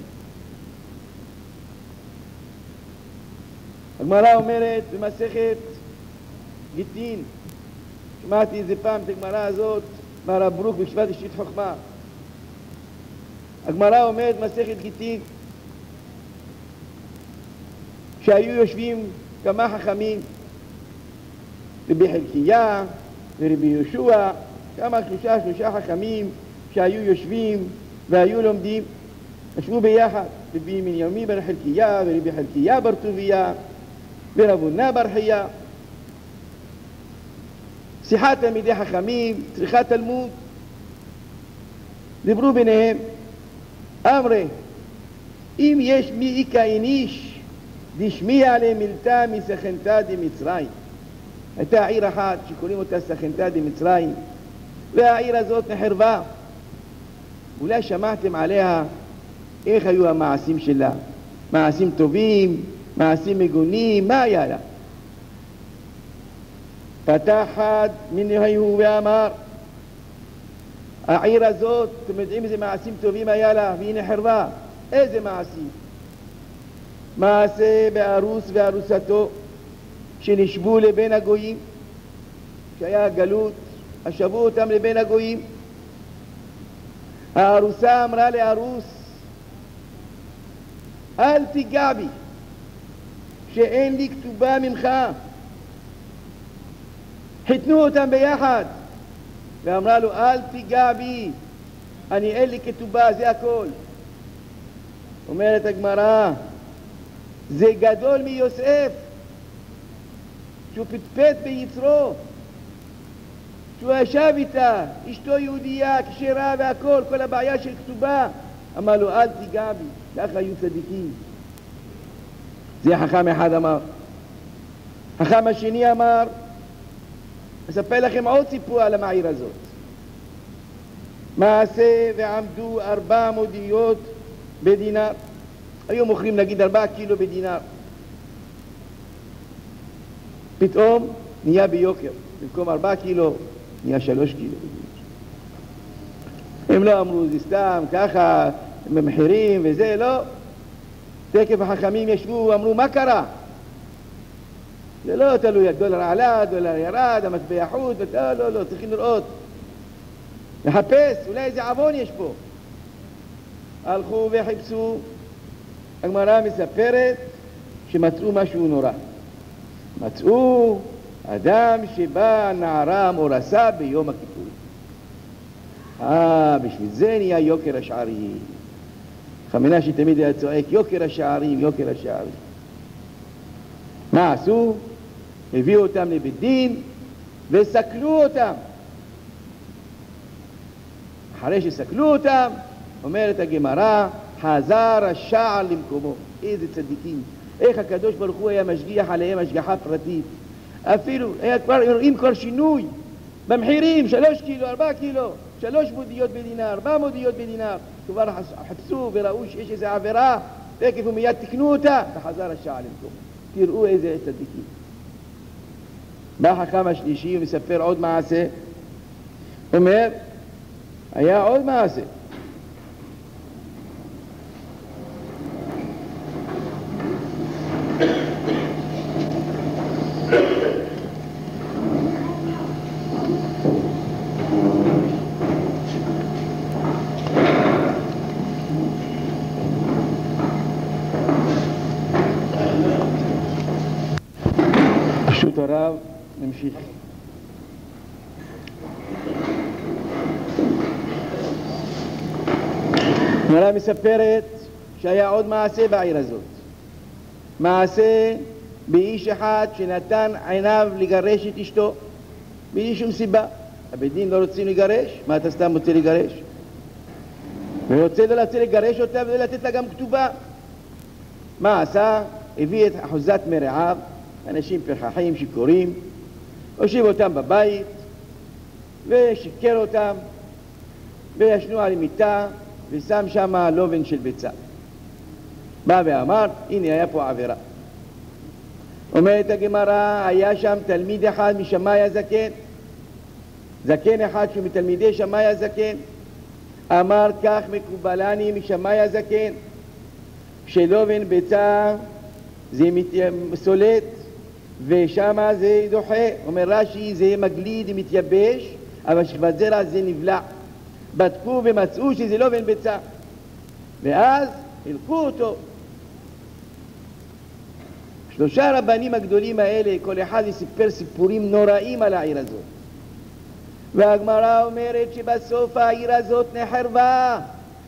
הגמרא אומרת במסכת גיטין, שמעתי איזה פעם את הגמרא הזאת מהרב ברוק בשבט אישית חוכמה. הגמרא אומרת מסכת גיטין, שהיו יושבים כמה חכמים רבי חלקיה, ורבי יהושע, כמה שלושה חכמים שהיו יושבים והיו לומדים, ישבו ביחד, רבי בנימין בר חלקיה ורבי חלקיה בר טוביה ורב הונא בר חייא. שיחת תלמידי חכמים, צריכת תלמוד, דיברו ביניהם, אמרי, אם יש מי איכא איניש דשמיע למילתא מסכנתא דמצרים. הייתה עיר אחת שקוראים אותה סכנתא דמצרים, והעיר הזאת נחרבה. אולי שמעתם עליה איך היו המעשים שלה, מעשים טובים, מעשים מגונים, מה היה לה? פתח אחד מנהיהו ואמר, העיר הזאת, אתם יודעים איזה מעשים טובים היה לה, והיא נחרבה. איזה מעשים? מעשה בארוס וארוסתו שנשבו לבין הגויים, שהיה גלות, השבו אותם לבין הגויים. הארוסה אמרה לארוס, אל תיגע בי, שאין לי כתובה ממך. חיתנו אותם ביחד, ואמרה לו, אל תיגע בי, אני אין לי כתובה, זה הכל. אומרת הגמרא, זה גדול מיוסף, שהוא פטפט ביצרו, שהוא ישב איתה, אשתו יהודייה, כשרה והכל, כל הבעיה של כתובה. אמר לו, אל תיגע בי, ככה היו צדיקים. זה חכם אחד אמר. חכם השני אמר, אספר לכם עוד סיפור על המעיר הזאת. מעשה ועמדו 4 מודיות בדינר. היו מוכרים נגיד 4 קילו בדינר. פתאום נהיה ביוקר. במקום 4 קילו נהיה 3 קילו. הם לא אמרו זה סתם ככה במחירים וזה, לא. תקף החכמים ישבו אמרו מה קרה? זה לא תלוי, הדולר עלה, הדולר ירד, המטבע חוץ, לא, צריכים לראות, לחפש, אולי איזה עוון יש פה. הלכו וחיפשו, הגמרא מספרת שמצאו משהו נורא. מצאו אדם שבא נערה מורסה ביום הכיפורים. בשביל זה נהיה יוקר השערים. חמינה שתמיד היה צועק, יוקר השערים, יוקר השערים. מה עשו? הביאו אותם לבית דין וסקלו אותם. אחרי שסקלו אותם, אומרת הגמרא, חזר השער למקומו. איזה צדיקים. איך הקדוש ברוך הוא היה משגיח עליהם השגחה פרטית. אפילו, רואים כבר שינוי במחירים, 3 קילו, 4 קילו, 3 מודיות בדינר, 4 מודיות בדינר. כבר חפשו וראו שיש איזו עבירה, תקף ומיד תקנו אותה, וחזר השער למקומו. תראו איזה צדיקים. בא חכם השלישי ומספר עוד מעשה. אומר, היה עוד מעשה. פשוט הרב, נמשיך. הגמרא מספרת שהיה עוד מעשה בעיר הזאת. מעשה באיש אחד שנתן עיניו לגרש את אשתו בלי שום סיבה. הבית דין לא רוצים לגרש, מה אתה סתם רוצה לגרש? ורוצה לא רוצה לגרש אותה ולא לתת לה גם כתובה. מה עשה? הביא את אחוזת מרעיו, אנשים פרחחים שקוראים, הושיב אותם בבית ושיקר אותם וישנו על מיטה ושם שם לובן של ביצה. בא ואמר, הנה היה פה עבירה. אומרת הגמרא, היה שם תלמיד אחד משמאי הזקן, זקן אחד שהוא מתלמידי שמאי הזקן, אמר כך מקובלני משמאי הזקן, שלובן ביצה זה סולט ושמה זה דוחה. אומר רש"י, זה מגליד מתייבש, אבל שכבת זרע זה נבלע. בדקו ומצאו שזה לובן ביצה, ואז הלכו אותו. 3 רבנים הגדולים האלה, כל אחד יספר סיפורים נוראים על העיר הזאת. והגמרא אומרת שבסוף העיר הזאת נחרבה,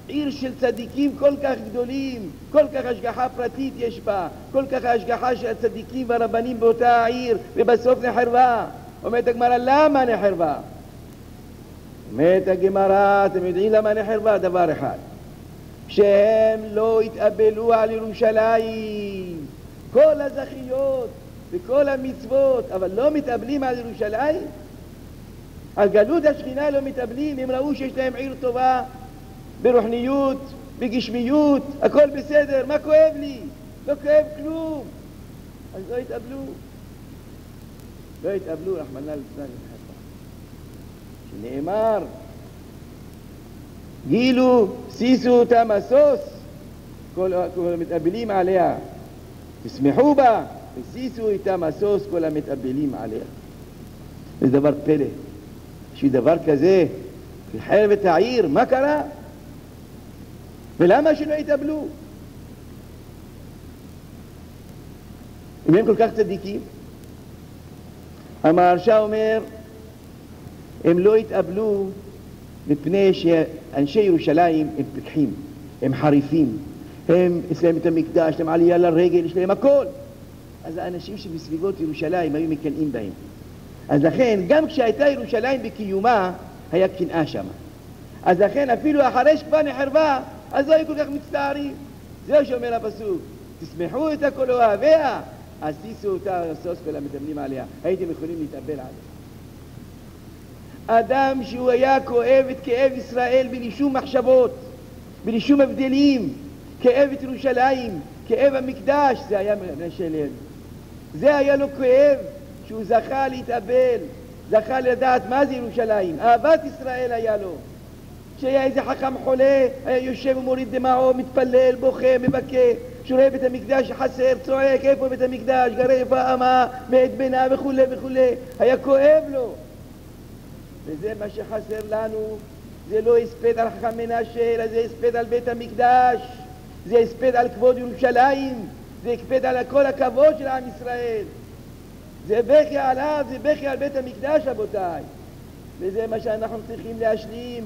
עיר של צדיקים כל כך גדולים, כל כך השגחה פרטית יש בה, כל כך השגחה של הצדיקים והרבנים באותה העיר, ובסוף נחרבה. אומרת הגמרא, למה נחרבה? אומרת הגמרא, אתם יודעים למה נחרבה? דבר אחד, שהם לא התאבלו על ירושלים, כל הזכיות וכל המצוות, אבל לא מתאבלים על ירושלים, על גלות השכינה לא מתאבלים. הם ראו שיש להם עיר טובה ברוחניות, בגשמיות, הכל בסדר, מה כואב לי? לא כואב כלום. אז לא התאבלו, לא התאבלו, רחמנא ליצלן, שנאמר גילו סיסו אותה משוש, כל המתאבלים עליה תשמחו בה, וסיסו איתה משוש כל המתאבלים עליה. זה דבר פלא, שדבר כזה לחרב את העיר, מה קרה? ולמה שלא יתאבלו? אם הם כל כך צדיקים, המהרש"א אומר הם לא יתאבלו מפני שאנשי ירושלים הם פיקחים, הם חריפים, הם יש להם את המקדש, יש להם עלייה לרגל, יש להם הכל. אז האנשים שבסביבות ירושלים היו מקנאים בהם. אז לכן גם כשהייתה ירושלים בקיומה היה קנאה שם. אז לכן אפילו אחרי שכבר נחרבה אז לא היו כל כך מצטערים. זה שאומר הפסוק, תשמחו את כל אוהביה, אז תיסו אותה סוס כל המתאבלים עליה. הייתם יכולים להתאבל עליה. אדם שהוא היה כואב את כאב ישראל בלי שום מחשבות, בלי שום הבדלים, כאב את ירושלים, כאב המקדש, זה היה משלם. זה היה לו כואב שהוא זכה להתאבל, זכה לדעת מה זה ירושלים. אהבת ישראל היה לו. שהיה איזה חכם חולה, היה יושב ומוריד דמעו, מתפלל, בוכה, מבכה, שרואה בית המקדש חסר, צועק, איפה בית המקדש, גרף האמה, מת בנה וכו' וכו'. היה כואב לו. וזה מה שחסר לנו, זה לא הספד על חכם מנשה, אלא זה הספד על בית המקדש, זה הספד על כבוד ירושלים, זה הספד על כל הכבוד של עם ישראל. זה בכי עליו, זה בכי על בית המקדש, רבותיי. וזה מה שאנחנו צריכים להשלים.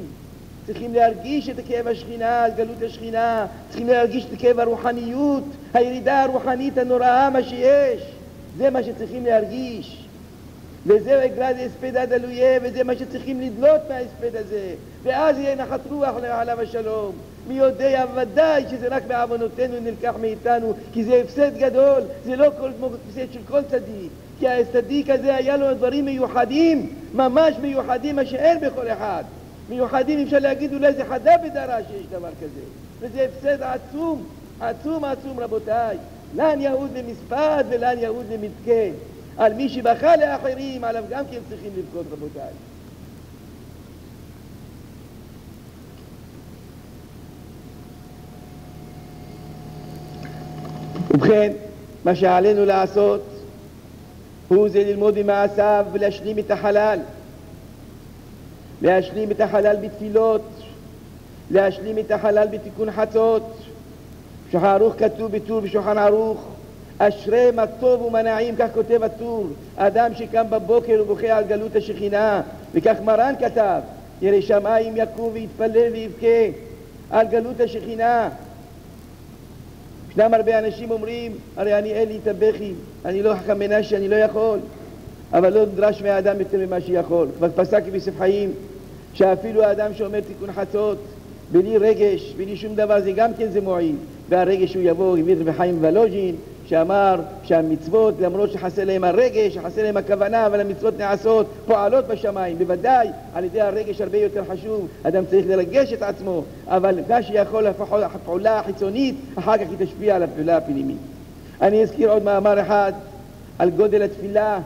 צריכים להרגיש את כאב השכינה, את גלות השכינה, צריכים להרגיש את כאב הרוחניות, הירידה הרוחנית הנוראה מה שיש. זה מה שצריכים להרגיש. וזהו אגרא דהספד עד הלויה, וזה מה שצריכים לדלות מההספד הזה. ואז יהיה נחת רוח עליו השלום. מי יודע ודאי שזה רק בעוונותינו נלקח מאיתנו, כי זה הפסד גדול, זה לא כל הפסד של כל צדיק. כי הצדיק הזה היה לו דברים מיוחדים, ממש מיוחדים, מה שאין בכל אחד. מיוחדים, אפשר להגיד אולי זה חדה בדרה שיש דבר כזה. וזה הפסד עצום, עצום עצום רבותיי. לאן יהוד למספד ולאן יהוד למדכה. על מי שבכה לאחרים, עליו גם כן צריכים לבכות רבותיי. ובכן, מה שעלינו לעשות הוא זה ללמוד ממעשיו ולהשלים את החלל. להשלים את החלל בתפילות, להשלים את החלל בתיקון חצות. שולחן ערוך כתוב בטור בשולחן ערוך, אשרי מה טוב ומנעים, כך כותב הטור, אדם שקם בבוקר ובוכה על גלות השכינה. וכך מרן כתב, ירא שמיים יקום ויתפלל ויבכה על גלות השכינה. ישנם הרבה אנשים אומרים, הרי אני אין לי את הבכי, אני לא חכם מנשה, אני לא יכול. אבל לא נדרש מהאדם יותר ממה שיכול. כבר פסק בספר חיים שאפילו האדם שאומר תיקון חצות בלי רגש, בלי שום דבר, זה גם כן זה מועיל. והרגש הוא יבוא, הביא רבי חיים ולוז'ין, שאמר שהמצוות, למרות שחסר להם הרגש, שחסר להם הכוונה, אבל המצוות נעשות, פועלות בשמיים. בוודאי, על ידי הרגש הרבה יותר חשוב, אדם צריך לרגש את עצמו, אבל מה שיכול הפעולה החיצונית, אחר כך היא תשפיע על הפעולה הפנימית. אני אזכיר עוד מאמר אחד על גודל התפילה,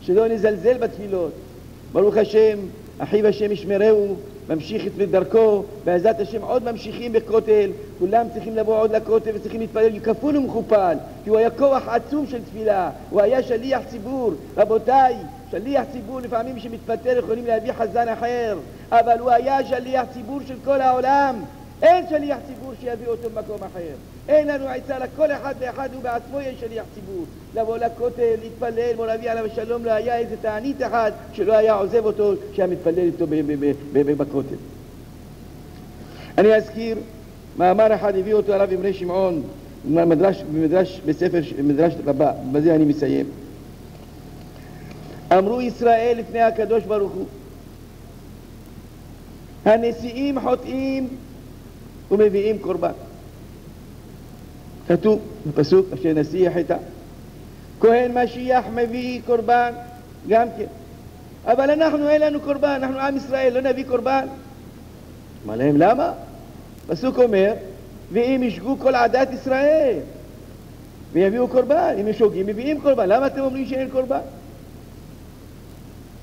שלא נזלזל בתפילות. ברוך השם, אחיו השם ישמרהו, ממשיך את דרכו, בעזרת השם עוד ממשיכים בכותל, כולם צריכים לבוא עוד לכותל וצריכים להתפלל כפול ומכופל, כי הוא היה כוח עצום של תפילה, הוא היה שליח ציבור. רבותיי, שליח ציבור לפעמים שמתפטר יכולים להביא חזן אחר, אבל הוא היה שליח ציבור של כל העולם, אין שליח ציבור שיביא אותו במקום אחר. אין לנו עצה, לכל אחד ואחד הוא בעצמו יש שליח ציבור. לבוא לכותל, להתפלל, מור אבי עליו השלום, לא היה איזה תענית אחד שלא היה עוזב אותו, שהיה מתפלל איתו בכותל. אני אזכיר מאמר אחד הביא אותו הרב אמרי שמעון, בספר מדרש רבה, בזה אני מסיים. אמרו ישראל לפני הקדוש ברוך הוא, הנשיאים חוטאים ומביאים קורבן. כתוב בפסוק אשר נשיא חטא. כהן משיח מביא קורבן גם כן. אבל אנחנו אין לנו קורבן, אנחנו עם ישראל, לא נביא קורבן. אמר להם למה? פסוק אומר, ואם ישגו כל עדת ישראל ויביאו קורבן, אם ישוגים מביאים קורבן, למה אתם אומרים שאין קורבן?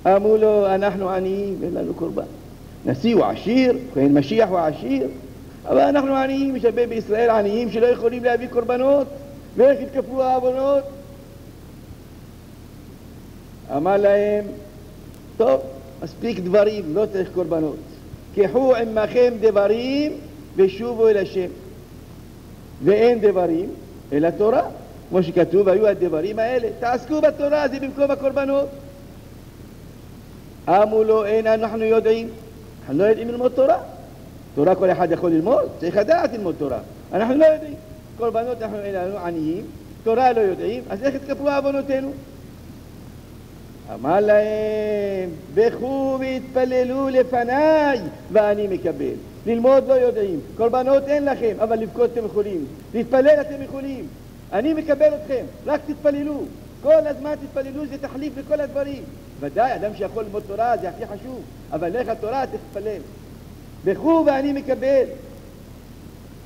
אמרו לו, אנחנו עניים, אין לנו קורבן. נשיא הוא עשיר, כהן משיח הוא עשיר, אבל אנחנו עניים, יש הרבה בישראל עניים שלא יכולים להביא קורבנות, ואיך יתקפו העוונות? אמר להם, טוב, מספיק דברים, לא צריך קורבנות. קחו עמכם דברים ושובו אל השם. ואין דברים אלא תורה, כמו שכתוב, היו הדברים האלה, תעסקו בתורה, זה במקום הקורבנות. אמרו לו, אין אנחנו יודעים, אנחנו לא יודעים ללמוד תורה. תורה כל אחד יכול ללמוד, צריך לדעת ללמוד תורה. אנחנו לא יודעים. קורבנות אנחנו אין לנו עניים, תורה לא יודעים, אז איך התקפלו עוונותינו? אמר להם, בכו והתפללו לפניי ואני מקבל. ללמוד לא יודעים, קורבנות אין לכם, אבל לבכות אתם יכולים, להתפלל אתם יכולים. אני מקבל אתכם, רק תתפללו. כל הזמן תתפללו, זה תחליף לכל הדברים. ודאי, אדם שיכול ללמוד תורה זה הכי חשוב, אבל לך התורה תתפלל. בכו ואני מקבל.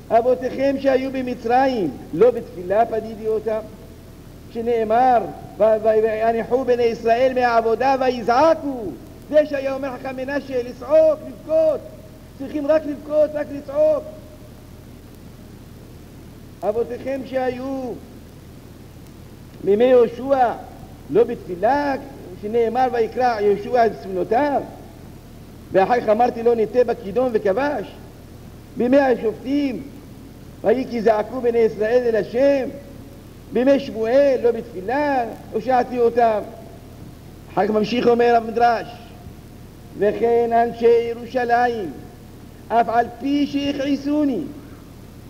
אבותיכם שהיו במצרים, לא בתפילה פדידי אותם, שנאמר, וינחו בני ישראל מהעבודה ויזעקו. זה שהיה אומר חכם מנשה, לצעוק, לבכות. צריכים רק לבכות, רק לצעוק. אבותיכם שהיו בימי יהושע, לא בתפילה, שנאמר ויקרא יהושע את ספונותיו, ואחר כך אמרתי לו ניטה בכידון וכבש. בימי השופטים, ויהי כי זעקו בני ישראל אל השם. בימי שמואל, לא בתפילה, הושעתי אותם. אחר כך ממשיך אומר המדרש, וכן אנשי ירושלים, אף על פי שהכעיסוני,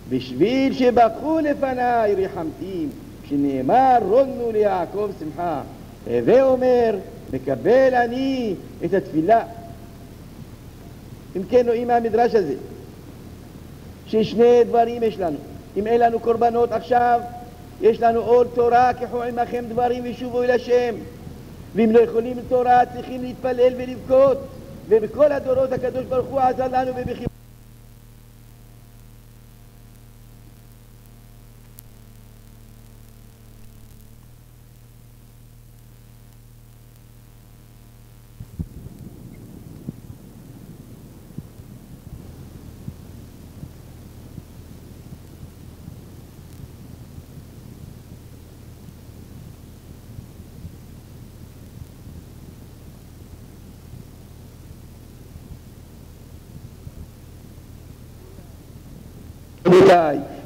בשביל שבכו לפניי ריחמתים, שנאמר רודנו ליעקב שמחה. הווה אומר, מקבל אני את התפילה. אם כן רואים מהמדרש הזה, ששני דברים יש לנו. אם אין לנו קורבנות עכשיו, יש לנו עול תורה, קחו עמכם דברים ושובו אל השם. ואם לא יכולים תורה, צריכים להתפלל ולבכות. ובכל הדורות הקדוש ברוך הוא עזר לנו בבכירות.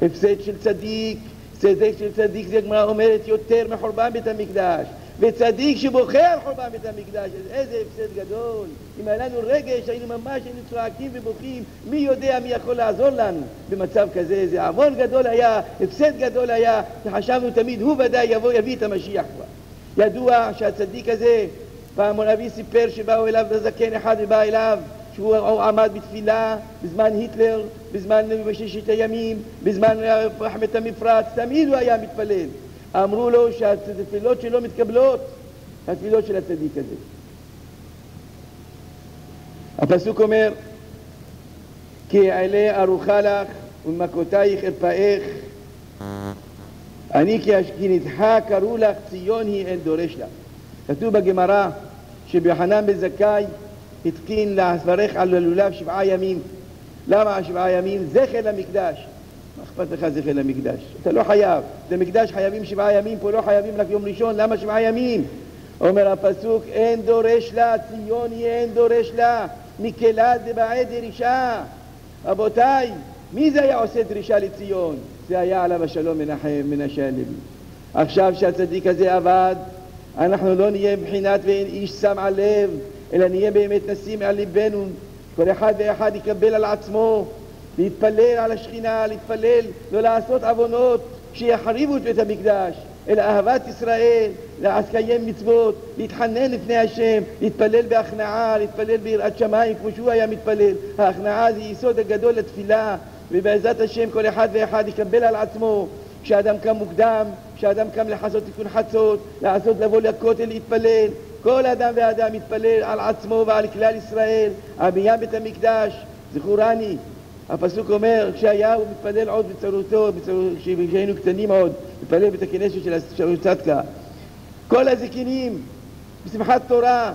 הפסד של צדיק, צדק של צדיק זה גמרא אומרת יותר מחורבן בית המקדש, וצדיק שבוכה על חורבן בית המקדש, איזה הפסד גדול. אם היה לנו רגש היינו ממש צועקים ובוכים, מי יודע מי יכול לעזור לנו במצב כזה. זה עוון גדול היה, הפסד גדול היה, וחשבנו תמיד הוא ודאי יביא את המשיח כבר. ידוע שהצדיק הזה, פעם אבי סיפר שבאו אליו זקן אחד ובא אליו שהוא עמד בתפילה בזמן היטלר, בזמן בששת הימים, בזמן מלחמת המפרץ, תמיד הוא היה מתפלל. אמרו לו שהתפילות שלו מתקבלות, התפילות של הצדיק הזה. הפסוק אומר, כי אעלה ארוחה לך ומכותייך ארפאך, אני כי נדחה קראו לך ציון היא אין דורש לך. כתוב בגמרא שביוחנן בן זכאי התקין לברך על הלולב 7 ימים. למה 7 ימים? זכר למקדש. מה אכפת לך זכר למקדש? אתה לא חייב. למקדש חייבים 7 ימים, פה לא חייבים רק יום ראשון. למה 7 ימים? אומר הפסוק, אין דורש לה, ציון היא אין דורש לה, מקלה דבעי דרישה. רבותיי, מי זה היה עושה דרישה לציון? זה היה עליו השלום מנשה הלוי. עכשיו שהצדיק הזה עבד, אנחנו לא נהיה מבחינת ואין איש שם על לב, אלא נהיה באמת נשים על ליבנו. כל אחד ואחד יקבל על עצמו להתפלל על השכינה, להתפלל, לא לעשות עוונות שיחריבו את בית המקדש, אלא אהבת ישראל, לקיים מצוות, להתחנן לפני השם, להתפלל בהכנעה, להתפלל ביראת שמיים כמו שהוא היה מתפלל. ההכנעה זה יסוד הגדול לתפילה, ובעזרת השם כל אחד ואחד יקבל על עצמו. כשאדם קם מוקדם, כשאדם קם לחסות תיקון חצות, לבוא לכותל להתפלל, כל אדם ואדם מתפלל על עצמו ועל כלל ישראל, על בניין בית המקדש. זכורני, הפסוק אומר, כשהיה הוא מתפלל עוד בצרותו, כשהיינו קטנים עוד, מתפלל בית הכנסת של צדקה. כל הזקנים, בשמחת תורה,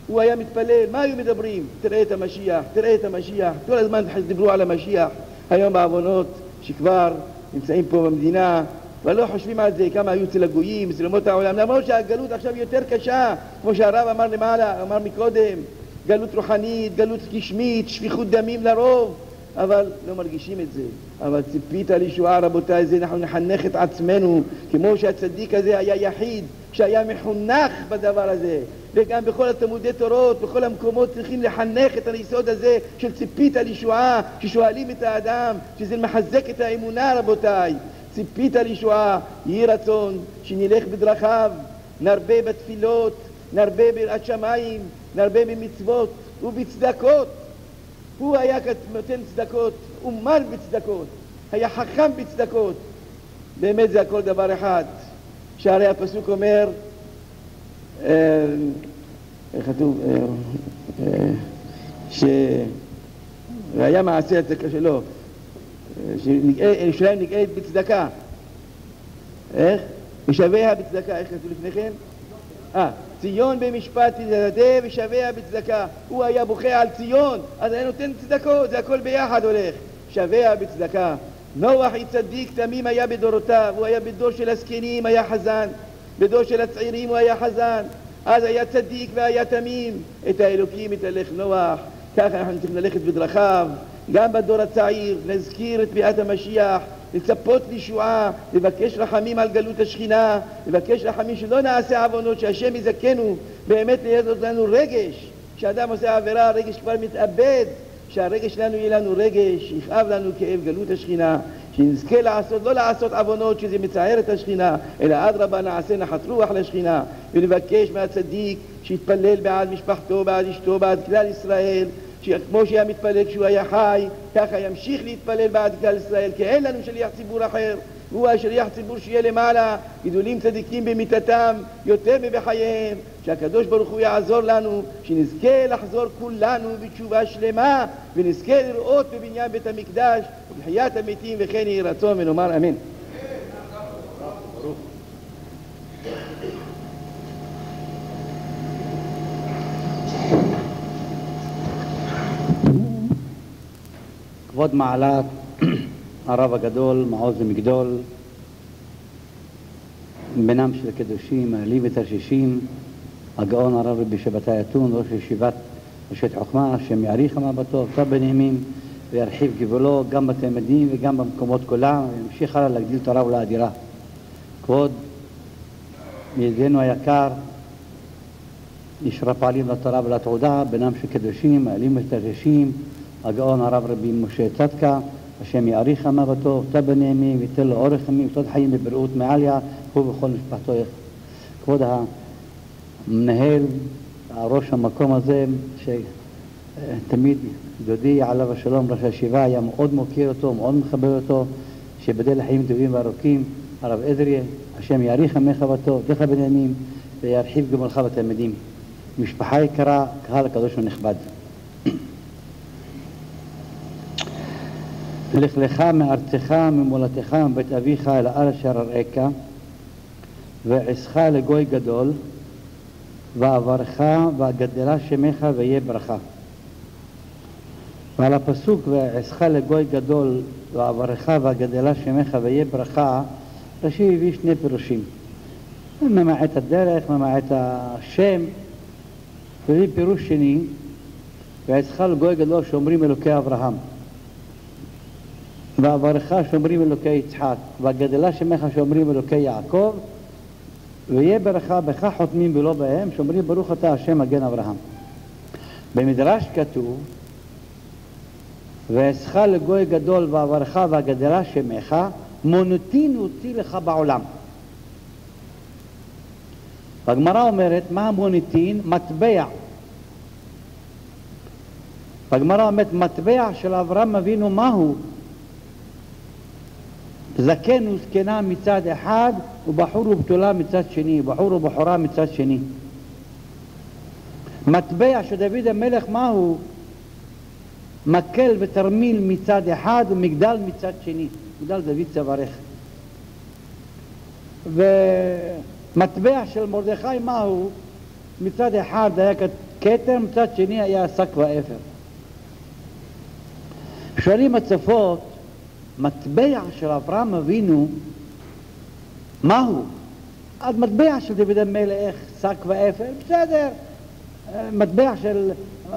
הוא היה מתפלל. מה היו מדברים? תראה את המשיח, תראה את המשיח. כל הזמן דיברו על המשיח. היום בעוונות שכבר נמצאים פה במדינה, ולא חושבים על זה, כמה היו אצל הגויים, אצל אומות העולם. למרות שהגלות עכשיו יותר קשה, כמו שהרב אמר למעלה, אמר מקודם, גלות רוחנית, גלות גשמית, שפיכות דמים לרוב, אבל לא מרגישים את זה. אבל ציפית לישועה, רבותיי, זה אנחנו נחנך את עצמנו, כמו שהצדיק הזה היה יחיד, שהיה מחונך בדבר הזה. וגם בכל התלמודי תורות, בכל המקומות צריכים לחנך את היסוד הזה של ציפית לישועה, ששואלים את האדם, שזה מחזק את האמונה, רבותיי. ציפית לישועה, יהי רצון שנלך בדרכיו, נרבה בתפילות, נרבה ביראת שמיים, נרבה במצוות ובצדקות. הוא היה נותן צדקות, אומן בצדקות, היה חכם בצדקות. באמת זה הכל דבר אחד. שהרי הפסוק אומר, כתוב, שהיה מעשה הצדקה שלו, שירושלים נגאלת בצדקה. איך? ושביה בצדקה, איך כתוב לפני כן? ציון במשפט תתהדה ושביה בצדקה. הוא היה בוכה על ציון, אז היה נותן צדקות, זה הכל ביחד הולך. שביה בצדקה. נוח צדיק תמים היה בדורותיו, הוא היה בדור של הזקנים, היה חזן, בדור של הצעירים הוא היה חזן, אז היה צדיק והיה תמים. את האלוקים התהלך נוח, ככה אנחנו צריכים ללכת בדרכיו, גם בדור הצעיר, להזכיר את ביאת המשיח, לצפות לישועה, לבקש רחמים על גלות השכינה, לבקש רחמים שלא נעשה עוונות, שהשם יזכנו, באמת להיות לנו רגש. כשאדם עושה עבירה, הרגש כבר מתאבד, שהרגש שלנו יהיה לנו רגש, יכאב לנו כאב גלות השכינה, שנזכה לעשות, לא לעשות עוונות שזה מצער את השכינה, אלא אדרבה נעשה נחת רוח לשכינה, ונבקש מהצדיק שיתפלל בעד משפחתו, בעד אשתו, בעד כלל ישראל, כמו שהיה מתפלל כשהוא היה חי, ככה ימשיך להתפלל בעד כלל ישראל, כי אין לנו שליח ציבור אחר. הוא השליח ציבור שיהיה למעלה, גדולים צדיקים במיתתם יותר מבחייהם, שהקדוש ברוך הוא יעזור לנו, שנזכה לחזור כולנו בתשובה שלמה, ונזכה לראות בבניין בית המקדש ובחיית המתים, וכן יהי רצון ונאמר אמן. כבוד מעלת הרב הגדול, מעוז ומגדול, בנם של הקדושים, העלים ותרשישים, הגאון הרב רבי שבתאי אתון, ראש ישיבת רשת חוכמה, השם יאריך ימיו בטוב, טוב בנעימים, וירחיב גבולו גם בתלמידים וגם במקומות כולם, וימשיך הלאה להגדיל תורה ולאדירה. כבוד ידידנו היקר, איש רב פעלים לתורה ולתעודה, בנם של קדושים, העלים ותרשישים, הגאון הרב רבי משה צדקה, השם יאריך ימיו בטוב, טוב בנעימים, ויתן לו אורך ימים, ותות חיים בבריאות מעליה, הוא וכל משפחתו. כבוד המנהל, ראש המקום הזה, שתמיד דודי עליו השלום, ראש הישיבה, היה מאוד מוקיר אותו, מאוד מכבד אותו, שבדל לחיים טובים וארוכים, הרב אדריה, השם יאריך ימיך בטוב, תלך בנעימים, וירחיב גמולך בתלמידים. משפחה יקרה, קהל הקדוש ונכבד. לך לך מארצך ממולדתך מבית אביך אל הארץ אשר אראך, ועשך לגוי גדול, ואברך ואגדלה שמך ויהיה ברכה. ועל הפסוק ועשך לגוי גדול ואברך ואגדלה שמך ויהיה ברכה, רש"י הביא שני פירושים, ממעט הדרך, ממעט השם, והביא פירוש שני, ועשך לגוי גדול שאומרים אלוקי אברהם. ואברך שומרים אלוקי יצחק, והגדלה שמך שומרים אלוקי יעקב, ויהיה ברכה בך חותמים ולא בהם, שומרים ברוך אתה השם מגן אברהם. במדרש כתוב, ואעשך לגוי גדול ואברך והגדלה שמך, מונותין אותי לך בעולם. והגמרא אומרת, מה המוניטין? מטבע. והגמרא אומרת, מטבע של אברהם אבינו מהו? זקן וזקנה מצד אחד, ובחור ובתולה מצד שני, בחור ובחורה מצד שני. מטבע של דוד המלך מהו? מקל ותרמיל מצד אחד ומגדל מצד שני, מגדל דוד צווארך. ומטבע של מרדכי מהו? מצד אחד היה כתר, מצד שני היה שק ואפר. שואלים הצפות, מטבע של אברהם אבינו מהו? אז מטבע של דוד המלך שק ואפר, בסדר. מטבע של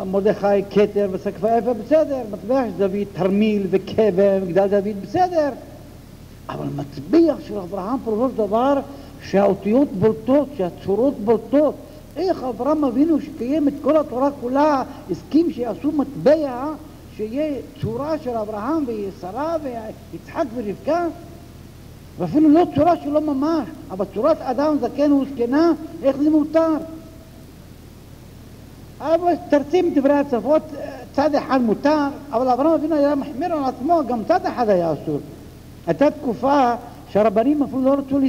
מרדכי כתר ושק ואפר, בסדר. מטבע של דוד תרמיל וקבר ומגדל דוד, בסדר. אבל מטבע של אברהם פירושו של דבר שהאותיות בולטות, שהצורות בולטות. איך אברהם אבינו שקיים את כל התורה כולה הסכים שיעשו מטבע שיהיה צורה של אברהם ושרה ויצחק ורבקה, ואפילו לא צורה שלא ממש, אבל צורת אדם זקן וזקנה, איך זה מותר? אבל תרצים דברי הצפות, צד אחד מותר, אבל אברהם אבינו היה מחמיר על עצמו, גם צד אחד היה אסור. הייתה תקופה שהרבנים אפילו לא רצו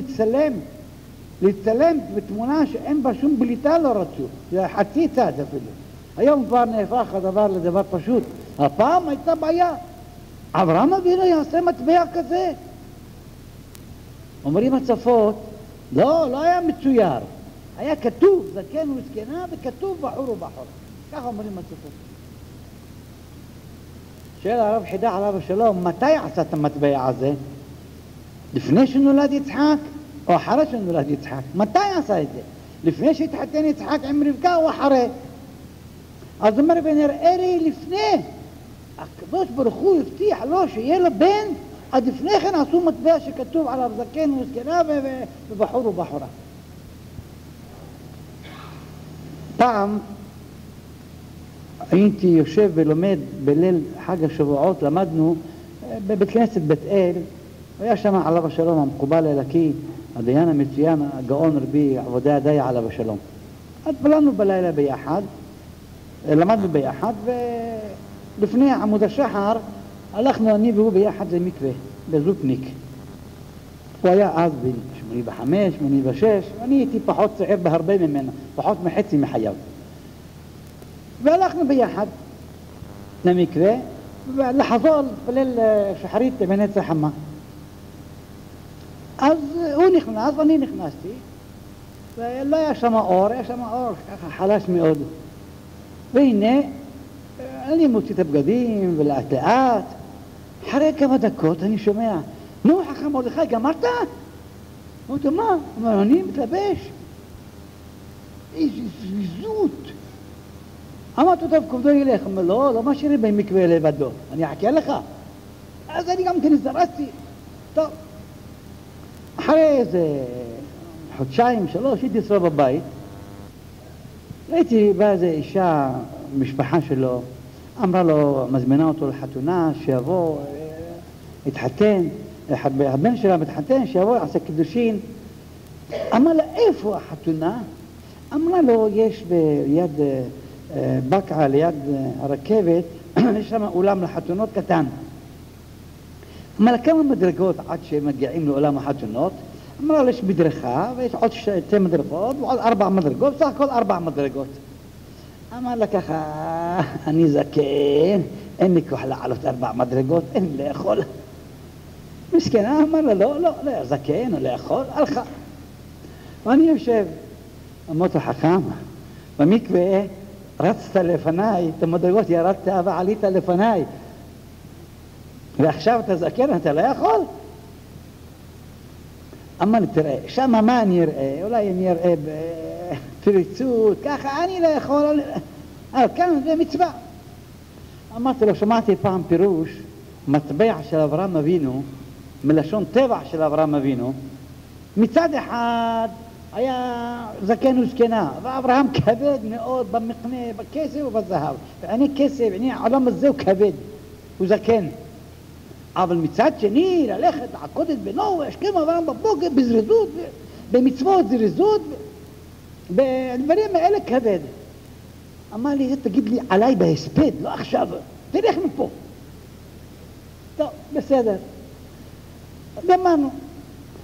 להצטלם בתמונה שאין בה שום בליטה, לא רצו, זה חצי צד אפילו. היום כבר נהפך הדבר לדבר פשוט. הפעם הייתה בעיה. אברהם אבינו יעשה מטבע כזה. אומרים הצפות, לא היה מצויר. היה כתוב זקן וזקנה וכתוב בחור ובחורה. ככה אומרים הצפות. שואל הרב חידה עליו השלום, מתי עשה את המטבע הזה? לפני שנולד יצחק או אחרי שנולד יצחק? מתי עשה את זה? לפני שהתחתן יצחק עם רבקה או אחרי? אז אומר ונראה לי לפני. הקדוש ברוך הוא הבטיח לו שיהיה לו בן, עד לפני כן עשו מטבע שכתוב עליו זקן וזקנה ובחור ובחורה. פעם הייתי יושב ולומד בליל חג השבועות, למדנו בבית כנסת בית אל, היה שם עליו השלום המקובל אלוקי, הדיין המצוין, הגאון רבי עבודה דיה עליו השלום. התפללנו בלילה ביחד, למדנו ביחד, ולפני עמוד השחר הלכנו אני והוא ביחד למקווה, בזופניק. הוא היה אז בן 85, 86, ואני הייתי פחות צעיר בהרבה ממנו, פחות מחצי מחייו. והלכנו ביחד למקווה, ולחזור בליל שחרית בנצח חמה. אז הוא נכנס ואני נכנסתי, ולא היה שם אור, היה שם אור ככה חלש מאוד. והנה, אני מוציא את הבגדים ולאט לאט, אחרי כמה דקות אני שומע, נו חכם מרדכי, גמרת? אמרתי, מה? הוא אומר, אני מתלבש. איזו זריזות. אמרתי, טוב, כבודו ילך. הוא אומר, לא משאירים במקווה לבדו, אני אחכה לך. אז אני גם כן הזדרזתי. טוב. אחרי איזה חודשיים, 3, הייתי אצלו בבית. ראיתי באה איזו אישה, משפחה שלו, אמרה לו, מזמינה אותו לחתונה, שיבוא, התחתן, הבן שלה מתחתן, שיבוא, יעשה קידושין. אמר לה, איפה החתונה? אמרה לו, יש ביד בקעה, ליד הרכבת, יש שם אולם לחתונות קטן. אמר לה, כמה מדרגות עד שמגיעים לאולם החתונות? אמרה לה, יש מדרכה, ויש עוד 2 מדרגות, ועוד 4 מדרגות, בסך הכל 4 מדרגות. אמר לה ככה, אני זקן, אין לי כוח לעלות 4 מדרגות, אין לי לאכול. מסכנה, אמר לה, לא, זקן, לא לאכול, הלכה. ואני יושב, אמרתי חכם, במקווה רצת לפניי, את המדרגות ירדת ועלית לפניי, ועכשיו אתה זקן, אתה לא יכול? אמר לי, תראה, שמה מה אני אראה? אולי אני אראה בפריצות, ככה אני לא יכול, אבל כאן זה מצווה. אמרתי לו, שמעתי פעם פירוש מטבע של אברהם אבינו, מלשון טבע של אברהם אבינו, מצד אחד היה זקן וזקנה, ואברהם כבד מאוד במקנה, בכסף ובזהב. בעיני כסף, בעיני העולם הזה הוא כבד, הוא זקן. אבל מצד שני, ללכת לעקוד את בנו, והשכם אברהם בבוקר בזריזות, במצוות זריזות, בדברים האלה כבד. אמר לי, תגיד לי עליי בהספד, לא עכשיו, תלך מפה. טוב, בסדר. גמרנו.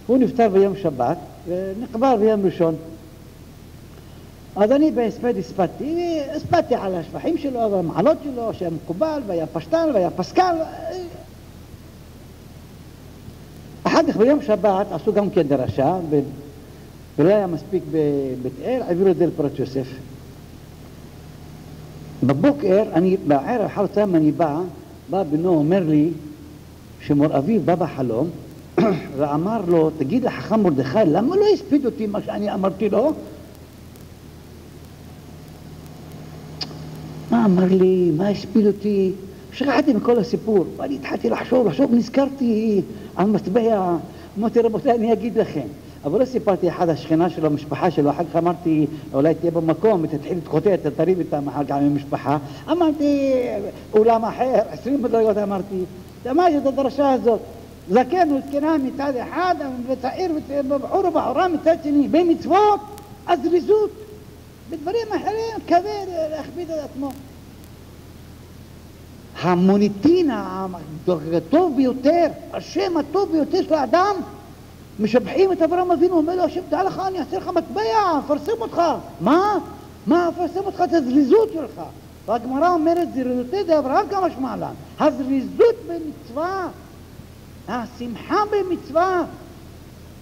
הוא נפטר ביום שבת, ונקבר ביום ראשון. אז אני בהספד הספדתי על השבחים שלו, ועל המעלות שלו, שהיה מקובל, והיה פשטן, והיה פסקל. אחר כך ביום שבת עשו גם כן דרשה, ולא היה מספיק בבית אל, העבירו את זה לפרט יוסף. בבוקר, בערב אחר הצהריים אני בא בנו אומר לי שמור אביו בא בחלום ואמר לו, תגיד לחכם מרדכי, למה לא הספיד אותי מה שאני אמרתי לו? מה אמר לי, מה הספיד אותי? שכחתי מכל הסיפור, ואני התחלתי לחשוב, נזכרתי על מטבע, אמרתי רבותיי, אני אגיד לכם. אבל לא סיפרתי אחד השכנה שלו, המשפחה שלו, אחר כך אמרתי, אולי תהיה במקום ותתחיל להתחוטט, תריב איתם אחר כך עם המשפחה. אמרתי, אולם אחר, 20 מדרגות אמרתי, אמרתי את הדרשה הזאת, זקן וזקנה מצד אחד, וצעיר ובחור ובחורה מצד שני, במצוות, הזריזות, בדברים אחרים, כבד להכביד על עצמו. המוניטין הטוב ביותר, השם הטוב ביותר של האדם, משבחים את אברהם אבינו, אומר לו, השם, דע לך, אני אעשה לך מטבע, אפרסם אותך. מה? אפרסם אותך את הזריזות שלך. והגמרא אומרת, זריזותי זה אברהם כמה שמעלן. הזריזות במצווה, השמחה במצווה,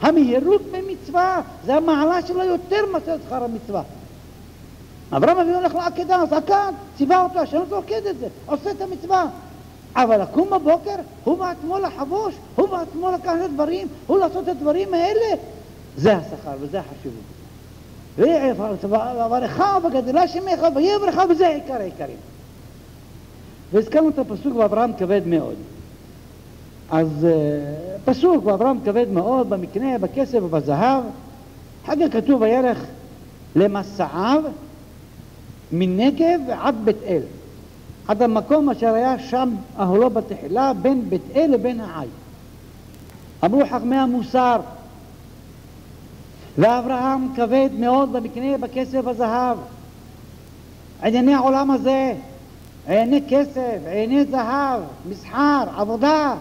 המהירות במצווה, זה המעלה שלו יותר מאשר שכר המצווה. אברהם אבינו הולך לעקדה, אז עקד, ציווה אותו, השם לא עוקד את זה, עושה את המצווה. אבל לקום בבוקר, הוא בעצמו לחבוש, הוא בעצמו לקח את הדברים, הוא לעשות את הדברים האלה, זה השכר וזה החשיבות. ויברך וגדלה שמך ויברך וזה עיקר העיקרים. והזכרנו את הפסוק ואברהם כבד מאוד. אז פסוק ואברהם כבד מאוד במקנה, בכסף ובזהב. אחר כך כתוב וילך למסעיו מנגב עד בית אל. עד המקום אשר היה שם אהלו בתחילה בין בית אל לבין העי. אמרו חכמי המוסר, ואברהם כבד מאוד במקנה, בכסף ובזהב. ענייני העולם הזה, ענייני כסף, ענייני זהב, מסחר, עבודה,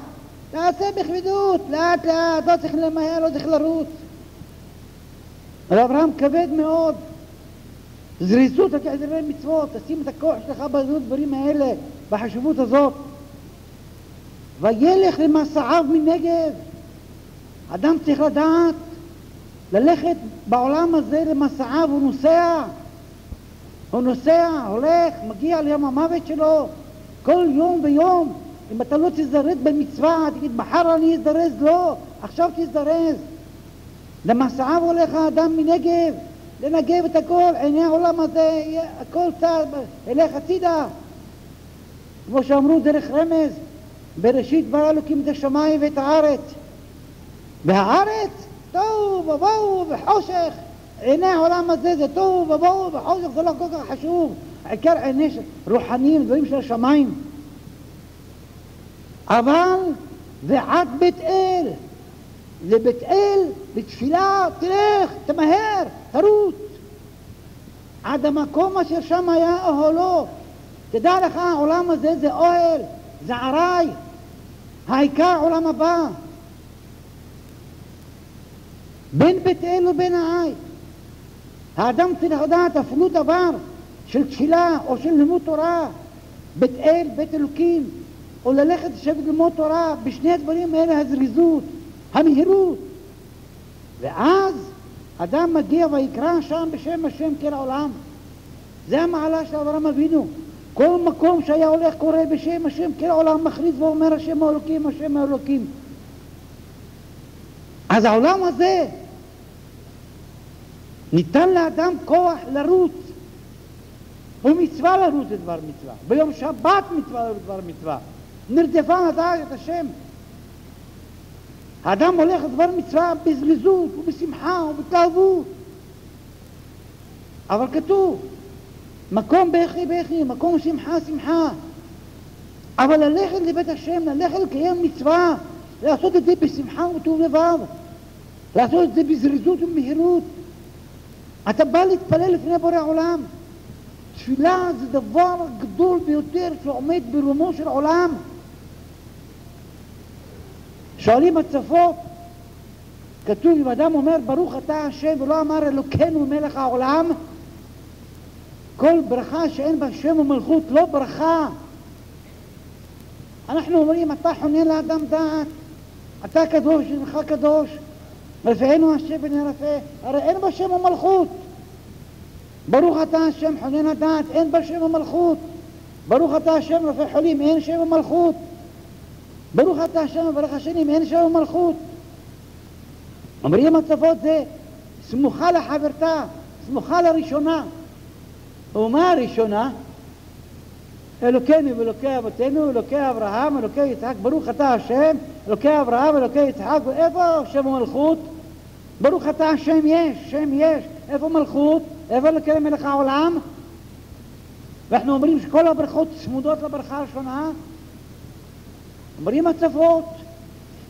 תעשה בכבדות, לאט לאט, לא צריך למהר, לא צריך לרוץ. ואברהם כבד מאוד. זריזות על כעזרי מצוות, תשים את הכוח שלך בדברים האלה, בחשיבות הזאת. וילך למסעיו מנגב. אדם צריך לדעת, ללכת בעולם הזה למסעיו, הוא נוסע, הולך, מגיע ליום המוות שלו, כל יום ויום. אם אתה לא תזרז במצווה, תגיד, מחר אני אזדרז, לא, עכשיו תזדרז. למסעיו הולך האדם מנגב. לנגב את הכל, עיני העולם הזה, הכל צער, אלך הצידה. כמו שאמרו דרך רמז, בראשית ברא אלוקים את השמיים ואת הארץ. והארץ, תוהו ובוהו וחושך. עיני העולם הזה זה תוהו ובוהו וחושך, זה לא כל כך חשוב. העיקר עיני רוחניים, דברים של השמיים. אבל, ועד בית אל. לבית אל, בתפילה, תלך, תמהר, תרוץ. עד המקום אשר שם היה אוהלו. תדע לך, העולם הזה זה אוהל, זה ערי. העיקר עולם הבא. בין בית אל ובין העי. האדם צריך לדעת אפילו דבר של תפילה או של לימוד תורה. בית אל, בית אלוקים. או ללכת לשבת ללמוד תורה. בשני הדברים האלה הזריזות. המהירות. ואז אדם מגיע ויקרא שם בשם השם כל העולם. זה המעלה של אברהם אבינו. כל מקום שהיה הולך קורא בשם השם כל העולם, מכריז ואומר השם האלוקים, השם האלוקים. אז העולם הזה ניתן לאדם כוח לרוץ. הוא מצווה לרוץ לדבר מצווה. ביום שבת מצווה לרוץ לדבר מצווה. נרדפה לדעת את השם. האדם הולך לדבר מצווה בזריזות ובשמחה ובתאוות. אבל כתוב, מקום בכי בכי, מקום שמחה שמחה. אבל ללכת לבית השם, ללכת לקיים מצווה, לעשות את זה בשמחה וטוב לבב, לעשות את זה בזריזות ובמהירות. אתה בא להתפלל לפני בורא עולם. תפילה זה דבר גדול ביותר שעומד ברומו של עולם. שואלים הצפות, כתוב, אם אדם אומר ברוך אתה השם ולא אמר אלוקינו מלך העולם, כל ברכה שאין בה שם ומלכות לא ברכה. אנחנו אומרים, אתה חונן לאדם דעת, אתה קדוש ונך קדוש, רפאנו השם ונרפא, הרי אין בה שם ומלכות. ברוך אתה השם חונן הדעת, אין בה שם ומלכות. ברוך אתה השם רופא חולים, אין שם ומלכות. ברוך אתה השם מברך השנים, אין שם ומלכות. אומרים הצפות זה סמוכה לחברתה, סמוכה לראשונה. ומה הראשונה? אלוקינו ואלוקי אבותינו, אלוקי אברהם, אלוקי יצחק, ברוך אתה השם, אלוקי אברהם, אלוקי יצחק. איפה שם ומלכות? ברוך אתה השם יש, שם יש. איפה מלכות? איפה אלוקי מלך העולם? ואנחנו אומרים שכל הברכות צמודות לברכה הראשונה. אומרים הצפות,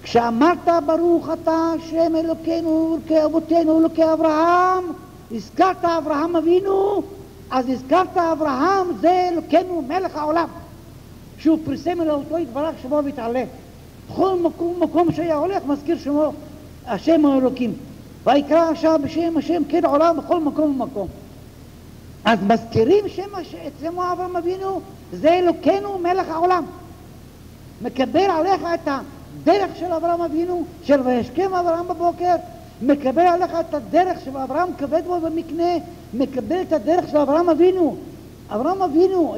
כשאמרת ברוך אתה השם אלוקינו, אלוקי אבותינו, אלוקי אברהם, הזכרת אברהם אבינו, אז הזכרת אברהם זה אלוקינו מלך העולם, שהוא פרסם אל אותו יתברך שמו ויתעלה. בכל מקום שהיה הולך מזכיר שמו השם האלוקים, ויקרא עכשיו בשם השם כן עולם בכל מקום ומקום. אז מזכירים את שמו אברהם אבינו, זה אלוקינו מלך העולם. מקבל עליך את הדרך של אברהם אבינו, של וישכם אברהם בבוקר, מקבל עליך את הדרך של אברהם כבד בו במקנה, מקבל את הדרך של אברהם אבינו. אברהם אבינו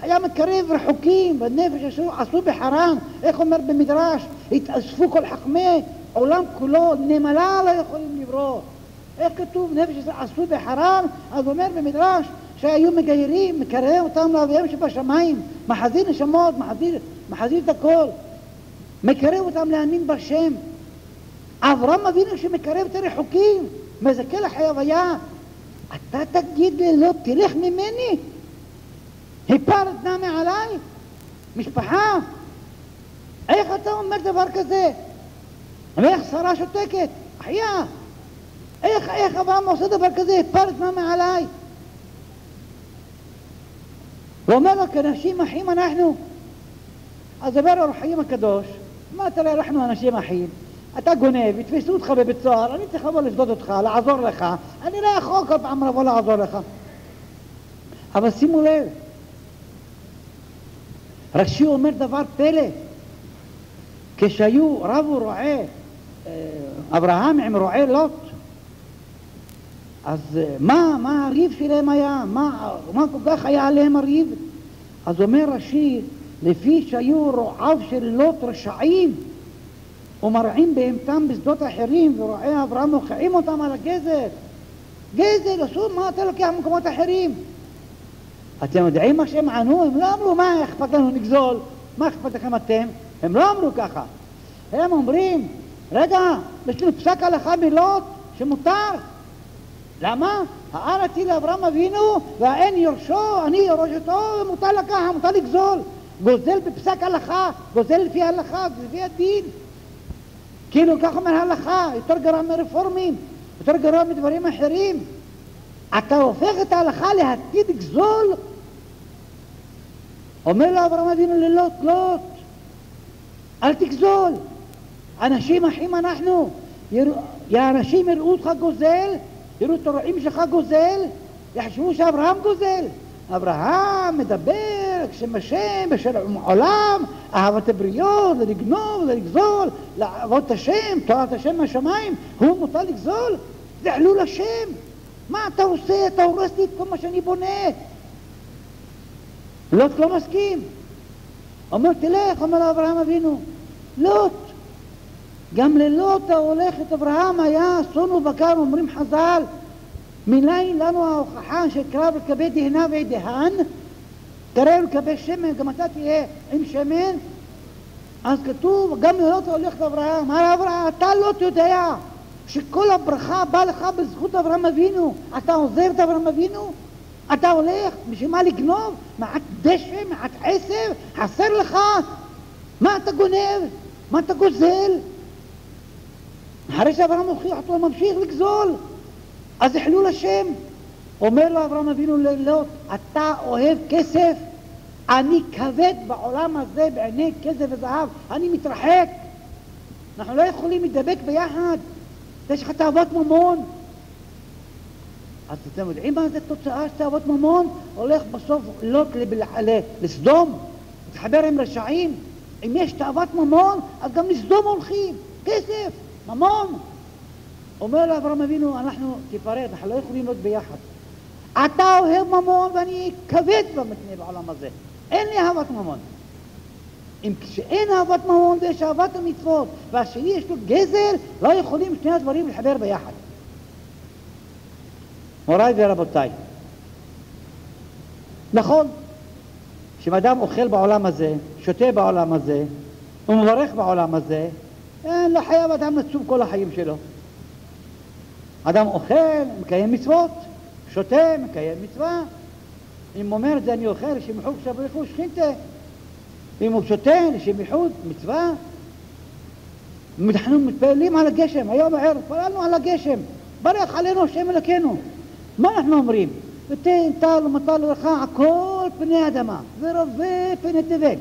היה מקרב רחוקים, בנפש עשו בחרן, איך אומר במדרש, התאספו כל חכמי עולם כולו, נמלה לא יכולים לברוא. איך כתוב נפש עשו בחרן? אז אומר במדרש שהיו מגיירים, מקרב אותם לאביהם שבשמיים, מחזיר נשמות, מחזיר את הכל, מקרב אותם להאמין בשם. אברהם אבינו שמקרב את הרחוקים, מזכה לחייביה. אתה תגיד לי לא תלך ממני? הפלת נא מעליי? משפחה? איך אתה אומר דבר כזה? ואיך שרה שותקת? אחיה, איך אברהם עושה דבר כזה? הפלת נא מעליי? ואומר לו, כאנשים אחים אנחנו. אז דבר אור חיים הקדוש, מה תראה, אנחנו אנשים אחים, אתה גונב, יתפסו אותך בבית סוהר, אני צריך לבוא לפדות אותך, לעזור לך, אני לא יכול כל פעם לבוא לעזור לך. אבל שימו לב, רש"י אומר דבר פלא, כשהיו רבו רועי אברהם עם רועי לוט, אז מה הריב שלהם היה? מה כל כך היה עליהם הריב? אז אומר רש"י, לפי שהיו רועיו של לוט רשעים ומרעים בהמתם בשדות אחרים, ורועי אברהם מוכעים אותם על הגזר. גזר, אסור, מה אתה לוקח במקומות אחרים? אתם יודעים מה שהם ענו? הם לא אמרו, מה אכפת לנו נגזול? מה אכפת לכם אתם? הם לא אמרו ככה. הם אומרים, רגע, יש לנו פסק הלכה מלוט שמותר. למה? הארץ היא לאברהם אבינו והאין יורשו, אני יורש אותו, מותר לקחת, מותר לגזול. גוזל בפסק הלכה, גוזל לפי ההלכה, לפי הדין. כאילו כך אומר הלכה, יותר גרוע מרפורמים, יותר גרוע מדברים אחרים. אתה הופך את ההלכה להתיר גזול. אומר לו אברהם אבינו ללוט, לוט, אל תגזול. אנשים אחים אנחנו, האנשים יראו אותך גוזל, יראו את הרועים שלך גוזל, יחשבו שאברהם גוזל. אברהם מדבר כשם השם בשל עולם, אהבת הבריות, לגנוב, לגזול, לעבוד את השם, תורת השם מהשמיים, הוא מותר לגזול, זה חילול השם. מה אתה עושה? אתה הורס לי את כל מה שאני בונה. לוט לא מסכים. אומר תלך, אומר לאברהם אבינו, לוט, גם ללוט ההולך את אברהם היה אסון ובקר, אומרים חז"ל, מניין לנו ההוכחה שקרב לקבל דהנה ודהן, תראה לקבל שמן, גם אתה תהיה עם שמן. אז כתוב, גם לוט הולך לאברהם. אברהם, אתה לא יודע שכל הברכה באה לך בזכות אברהם אבינו. אתה עוזר את אברהם אבינו? אתה הולך, בשביל מה לגנוב? מעט דשא, מעט עשב, חסר לך? מה אתה גונב? מה אתה גוזל? אחרי שאברהם הוכיח אותו, הוא ממשיך לגזול. אז החלו לשם. אומר לו אברהם אבינו ללוט, אתה אוהב כסף? אני כבד בעולם הזה בעיני כסף וזהב, אני מתרחק. אנחנו לא יכולים לדבק ביחד. יש לך תאוות ממון. אז אתם יודעים מה זה תוצאה של תאוות ממון? הולך בסוף לוט לסדום, מתחבר עם רשעים. אם יש תאוות ממון, אז גם לסדום הולכים. כסף, ממון. אומר לאברהם אבינו, אנחנו תפרד, אנחנו לא יכולים להיות ביחד. אתה אוהב ממון ואני כבד במתנה בעולם הזה. אין לי אהבת ממון. אם כשאין אהבת ממון ויש אהבת המצוות, והשני יש לו גזל, לא יכולים שני הדברים לחבר ביחד. מוריי ורבותיי, נכון שאדם אוכל בעולם הזה, שותה בעולם הזה, ומברך בעולם הזה, לא חייב אדם לצום כל החיים שלו. אדם אוכל, מקיים מצוות, שותה, מקיים מצווה. אם אומר את זה אני אוכל, שמיחו כשבריחו שכינתה. ואם הוא שותה, שמיחו מצווה. אנחנו מתפעלים על הגשם, היום הערב, פעלנו על הגשם. ברך עלינו השם אלוקינו. מה אנחנו אומרים? ותן טל ומטל לך כל פני אדמה, ורבה פני תבל.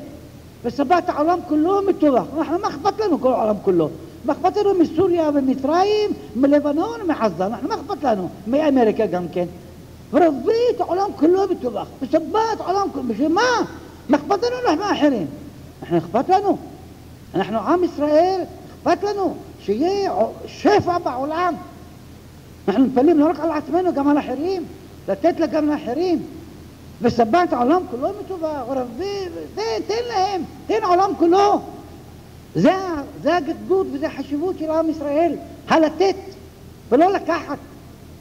וסבת העולם כולו מטווח. אנחנו, מה אכפת לנו כל העולם כולו? מה אכפת לנו מסוריה ומצרים, מלבנון ומעזה? אנחנו, מה אכפת לנו? מאמריקה גם כן. ורבה את העולם כולו מטווח. וסבת העולם כולו. בשביל מה? מה אכפת לנו אנחנו האחרים? אנחנו אכפת לנו. אנחנו עם ישראל, אכפת לנו שיהיה שפע בעולם. אנחנו מתפעלים לא רק על עצמנו, גם על אחרים. לתת לה גם לאחרים. וסבת העולם כולו מטווח. ורבה, תן להם, תן העולם כולו. זה הגדלות וזה החשיבות של עם ישראל. הלתת ולא לקחת.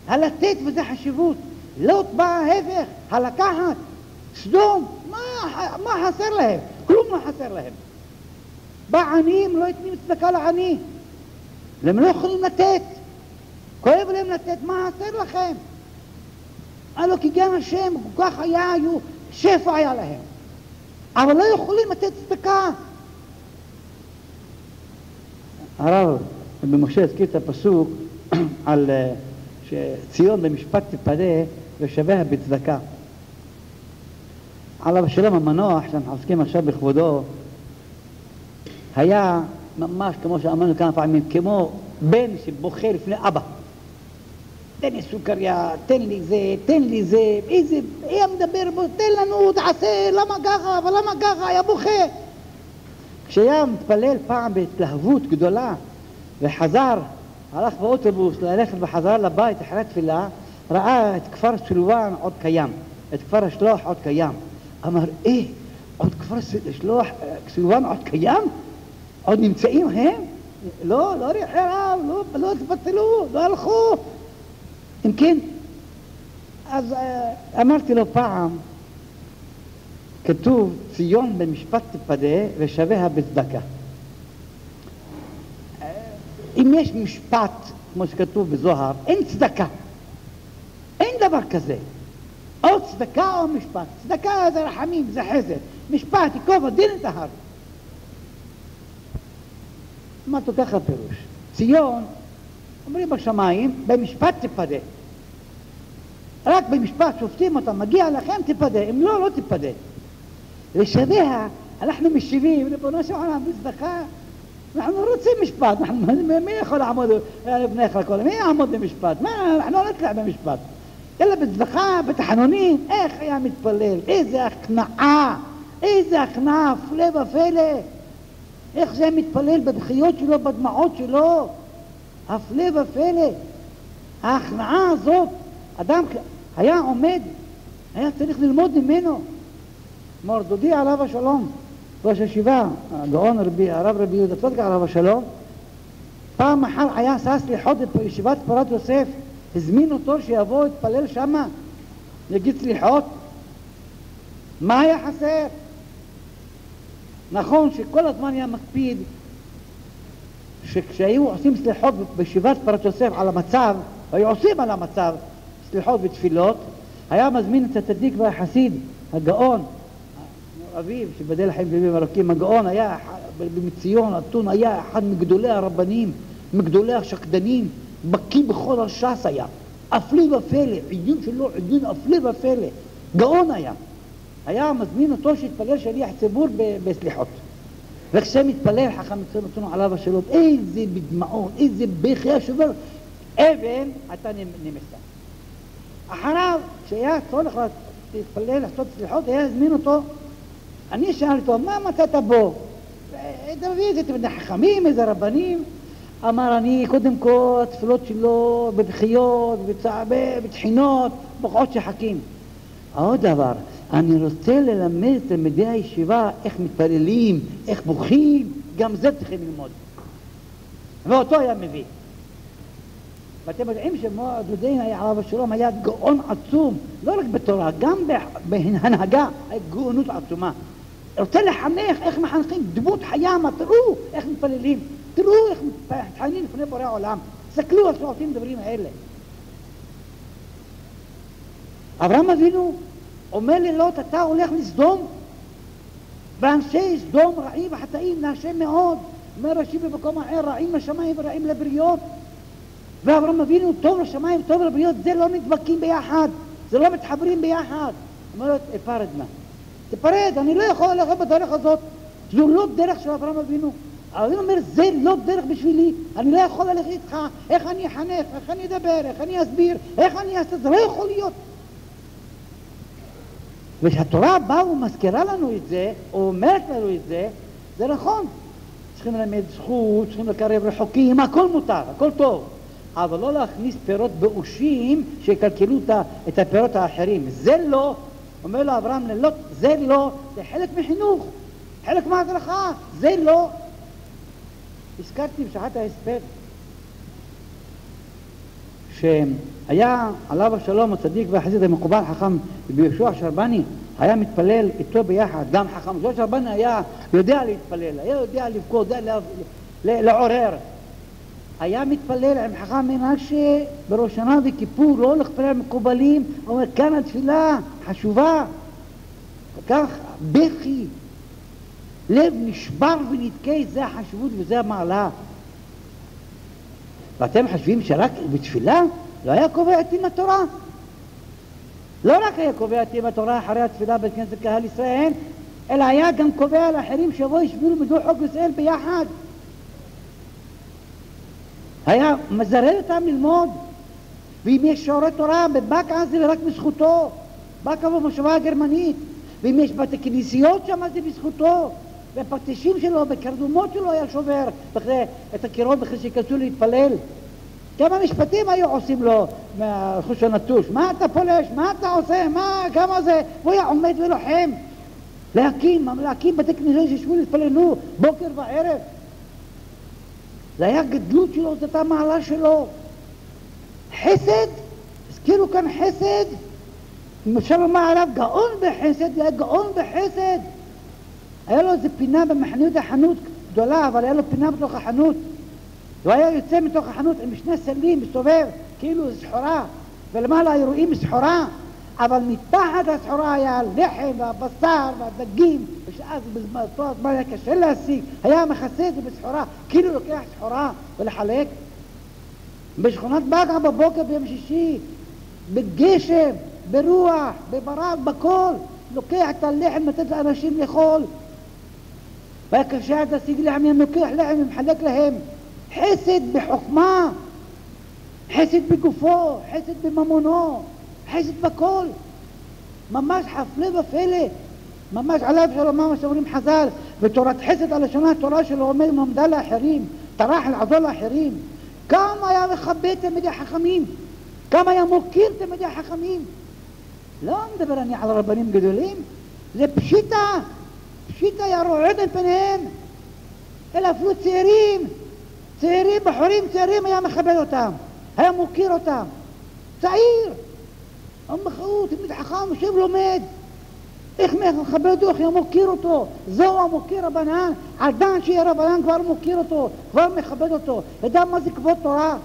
הלתת וזה חשיבות. לוט בא ההפך, הלקחת. סדום, מה חסר להם? כלום לא חסר להם. בעניים לא יתנים צדקה לעני. הם לא יכולים לתת. כואב להם לתת, מה חסר לכם? הלא כי גם השם כל כך היו, שפע היה להם. אבל לא יכולים לתת צדקה. הרב במשה הזכיר את הפסוק על שציון במשפט תפדה ושביה בצדקה. עליו השלום המנוח שאנחנו עוסקים עכשיו בכבודו היה ממש כמו שאמרנו כמה פעמים, כמו בן שבוכה לפני אבא. תן לי סוכריה, תן לי זה, תן לי זה, איזה, היה מדבר בו, תן לנו, תעשה, למה ככה, אבל למה ככה, היה בוכה. כשהיה מתפלל פעם בהתלהבות גדולה וחזר, הלך באוטובוס ללכת בחזרה לבית אחרי תפילה, ראה את כפר סילואן עוד קיים, את כפר השלוח עוד קיים. אמר, עוד כפר סילואן עוד קיים? עוד נמצאים הם? לא רחרב, לא תפצלו, לא הלכו. אם כן, אז אמרתי לו פעם, כתוב ציון במשפט תפדה ושביה בצדקה. אם יש משפט, כמו שכתוב בזוהר, אין צדקה. אין דבר כזה. או צדקה או משפט. צדקה זה רחמים, זה חסד. משפט, ייקוב הדין את ההר. מה תוכח הפירוש? ציון, אומרים בשמיים, במשפט תפדה. רק במשפט שופטים אותם, מגיע לכם תפדה, אם לא, לא תפדה. לשביה, אנחנו משיבים, ריבונו של עולם, בצדקה, אנחנו רוצים משפט, מי יכול לעמוד לפניך הכל? מי יעמוד במשפט? אנחנו לא נצליח במשפט. אלא בצדקה, בתחנונים, איך היה מתפלל? איזה הכנעה, איזה הכנעה, הפלא ופלא. איך זה מתפלל בבכיות שלו, בדמעות שלו. הפלא ופלא. ההכנעה הזאת, אדם היה עומד, היה צריך ללמוד ממנו. מורדודי עליו השלום, ראש הישיבה, הגאון הרב רבי יהודה צדקה עליו השלום, פעם אחת היה שש סליחות בישיבת פורת יוסף, הזמין אותו שיבוא להתפלל שמה, יגיד סליחות. מה היה חסר? נכון שכל הזמן היה מקפיד שכשהיו עושים סליחות בישיבת פרת יוסף על המצב, היו עושים על המצב סליחות ותפילות, היה מזמין את הצדיק והחסיד, הגאון, אביו שבדל חיים טובים ארוכים, הגאון היה בציון, אתון היה אחד מגדולי הרבנים, מגדולי השקדנים, בקיא בכל הש"ס היה, אפלי ופלא, עיון שלו עיון אפלי ופלא, גאון היה מזמין אותו שהתפלל שליח ציבור בסליחות. וכשמתפלל חכם מצונו עליו השלום, איזה בדמעות, איזה בכי, היה שובר אבן, אתה נמסה. אחריו, כשהיה צורך להתפלל, לעשות סליחות, היה הזמין אותו, אני שאל אותו, מה מצאת בו? איזה תלמידי חכמים, איזה רבנים? אמר, אני קודם כל, התפילות שלו בבכיות, בתחינות, בקעות שחקים. עוד דבר, אני רוצה ללמד את תלמידי הישיבה איך מתפללים, איך בוכים, גם זה צריכים ללמוד. ואותו היה מביא. ואתם יודעים שמועדודין עליו השלום היה גאון עצום, לא רק בתורה, גם בהנהגה, היה גאונות עצומה. רוצה לחנך איך מחנכים דמות חיה, מה תראו איך מתפללים, תראו איך מתחיינים לפני בורא העולם, תסתכלו איך שעושים דברים האלה. אברהם אבינו אומר ללוט, אתה הולך לסדום, ואנשי סדום רעים וחטאים להשם מאוד, אומר רש"י במקום אחר, רעים לשמיים ורעים לבריות. ואברהם אבינו טוב לשמיים טוב לבריות, זה לא נדבקים ביחד, זה לא מתחברים ביחד. אומרת, אפרד נא, תפרד, אני לא יכול ללכת בדרך הזאת, זו לא דרך של אברהם אבינו. אבינו אומר, זה לא דרך בשבילי, אני לא יכול ללכת איתך, איך אני אחנך, איך אני אדבר, איך אני אסביר, איך אני אעשה, זה לא יכול להיות. ושהתורה באה ומזכירה לנו את זה, או אומרת לנו את זה, זה נכון. צריכים ללמד זכות, צריכים לקרב רחוקים, הכל מותר, הכל טוב. אבל לא להכניס פירות באושים שיקלקלו את הפירות האחרים. זה לא, אומר לו אברהם ללוט, זה לא, זה חלק מחינוך, חלק מהדרכה, זה לא. הזכרתי בשעת ההספד שהיה עליו השלום הצדיק והחסיד המקובל חכם ביהושע שרבני, היה מתפלל איתו ביחד, גם חכם יהושע שרבני היה יודע להתפלל, היה יודע לבכות, יודע לעורר, היה מתפלל עם חכם מנהג שבראש שנה וכיפור לא הולך להתפלל מקובלים, הוא אומר כאן התפילה חשובה, כך בכי, לב נשבר ונתקה, זה החשיבות וזה המעלה. ואתם חושבים שרק בתפילה לא היה קובע את דין התורה? לא רק היה קובע את דין התורה אחרי התפילה בכנסת קהל ישראל, אלא היה גם קובע לאחרים שיבואו ישבילו בדו חוק ישראל ביחד. היה מזרר אותם ללמוד, ואם יש שיעורי תורה בבקעה זה רק בזכותו, בקעה במושבה הגרמנית, ואם יש בתי כנסיות שם זה בזכותו, והפרטישים שלו, בקרדומות שלו היה שובר את הקירות בכדי שיכנסו להתפלל. כמה משפטים היו עושים לו מהחוש הנטוש, מה אתה פולש, מה אתה עושה, כמה זה, הוא היה עומד ולוחם להקים בתי כנסיות שישבו להתפללו בוקר וערב. זה היה גדלות שלו, זאת הייתה מעלה שלו. חסד, הזכירו כאן חסד, אם אפשר לומר עליו גאון בחסד, היה גאון בחסד. היה לו איזה פינה במחנה החנות גדולה, אבל היה לו פינה בתוך החנות. הוא היה יוצא מתוך החנות עם שני סלים, מסתובב, כאילו סחורה, ולמעלה היו רואים סחורה, אבל מתחת הסחורה היה הלחם והבשר והדגים, ושאז באותו הזמן היה קשה להשיג, היה מכסה את זה בסחורה, כאילו לוקח סחורה ולחלק. בשכונת בקעה בבוקר ביום שישי, בגשם, ברוח, בברד, בכל, לוקח את הלחם לתת לאנשים לאכול. והיה קשה להשיג לחם, הם לוקח לחם ומחלק להם. חסד בחוכמה, חסד בגופו, חסד בממונו, חסד בכל. ממש חפלה ופלא, ממש עליו שלומם מה שאומרים חז"ל, ותורת חסד על השונה, התורה שלו עומד ומעמדה לאחרים, טרח לעזור לאחרים. כמה היה מכבד תלמידי חכמים, כמה היה מוקיר תלמידי חכמים. לא מדבר אני על רבנים גדולים, זה פשיטה היה רועד על פניהם, אלא אפילו צעירים, בחורים צעירים היה מכבד אותם, היה מוקיר אותם. צעיר, תלמיד חכם, יושב לומד, איך מכבד אותו, איך מוקיר אותו. זהו המוקיר רבנן, על דעת שיהיה רבנן כבר מוקיר אותו, כבר מכבד אותו. ידע מה זה כבוד תורה.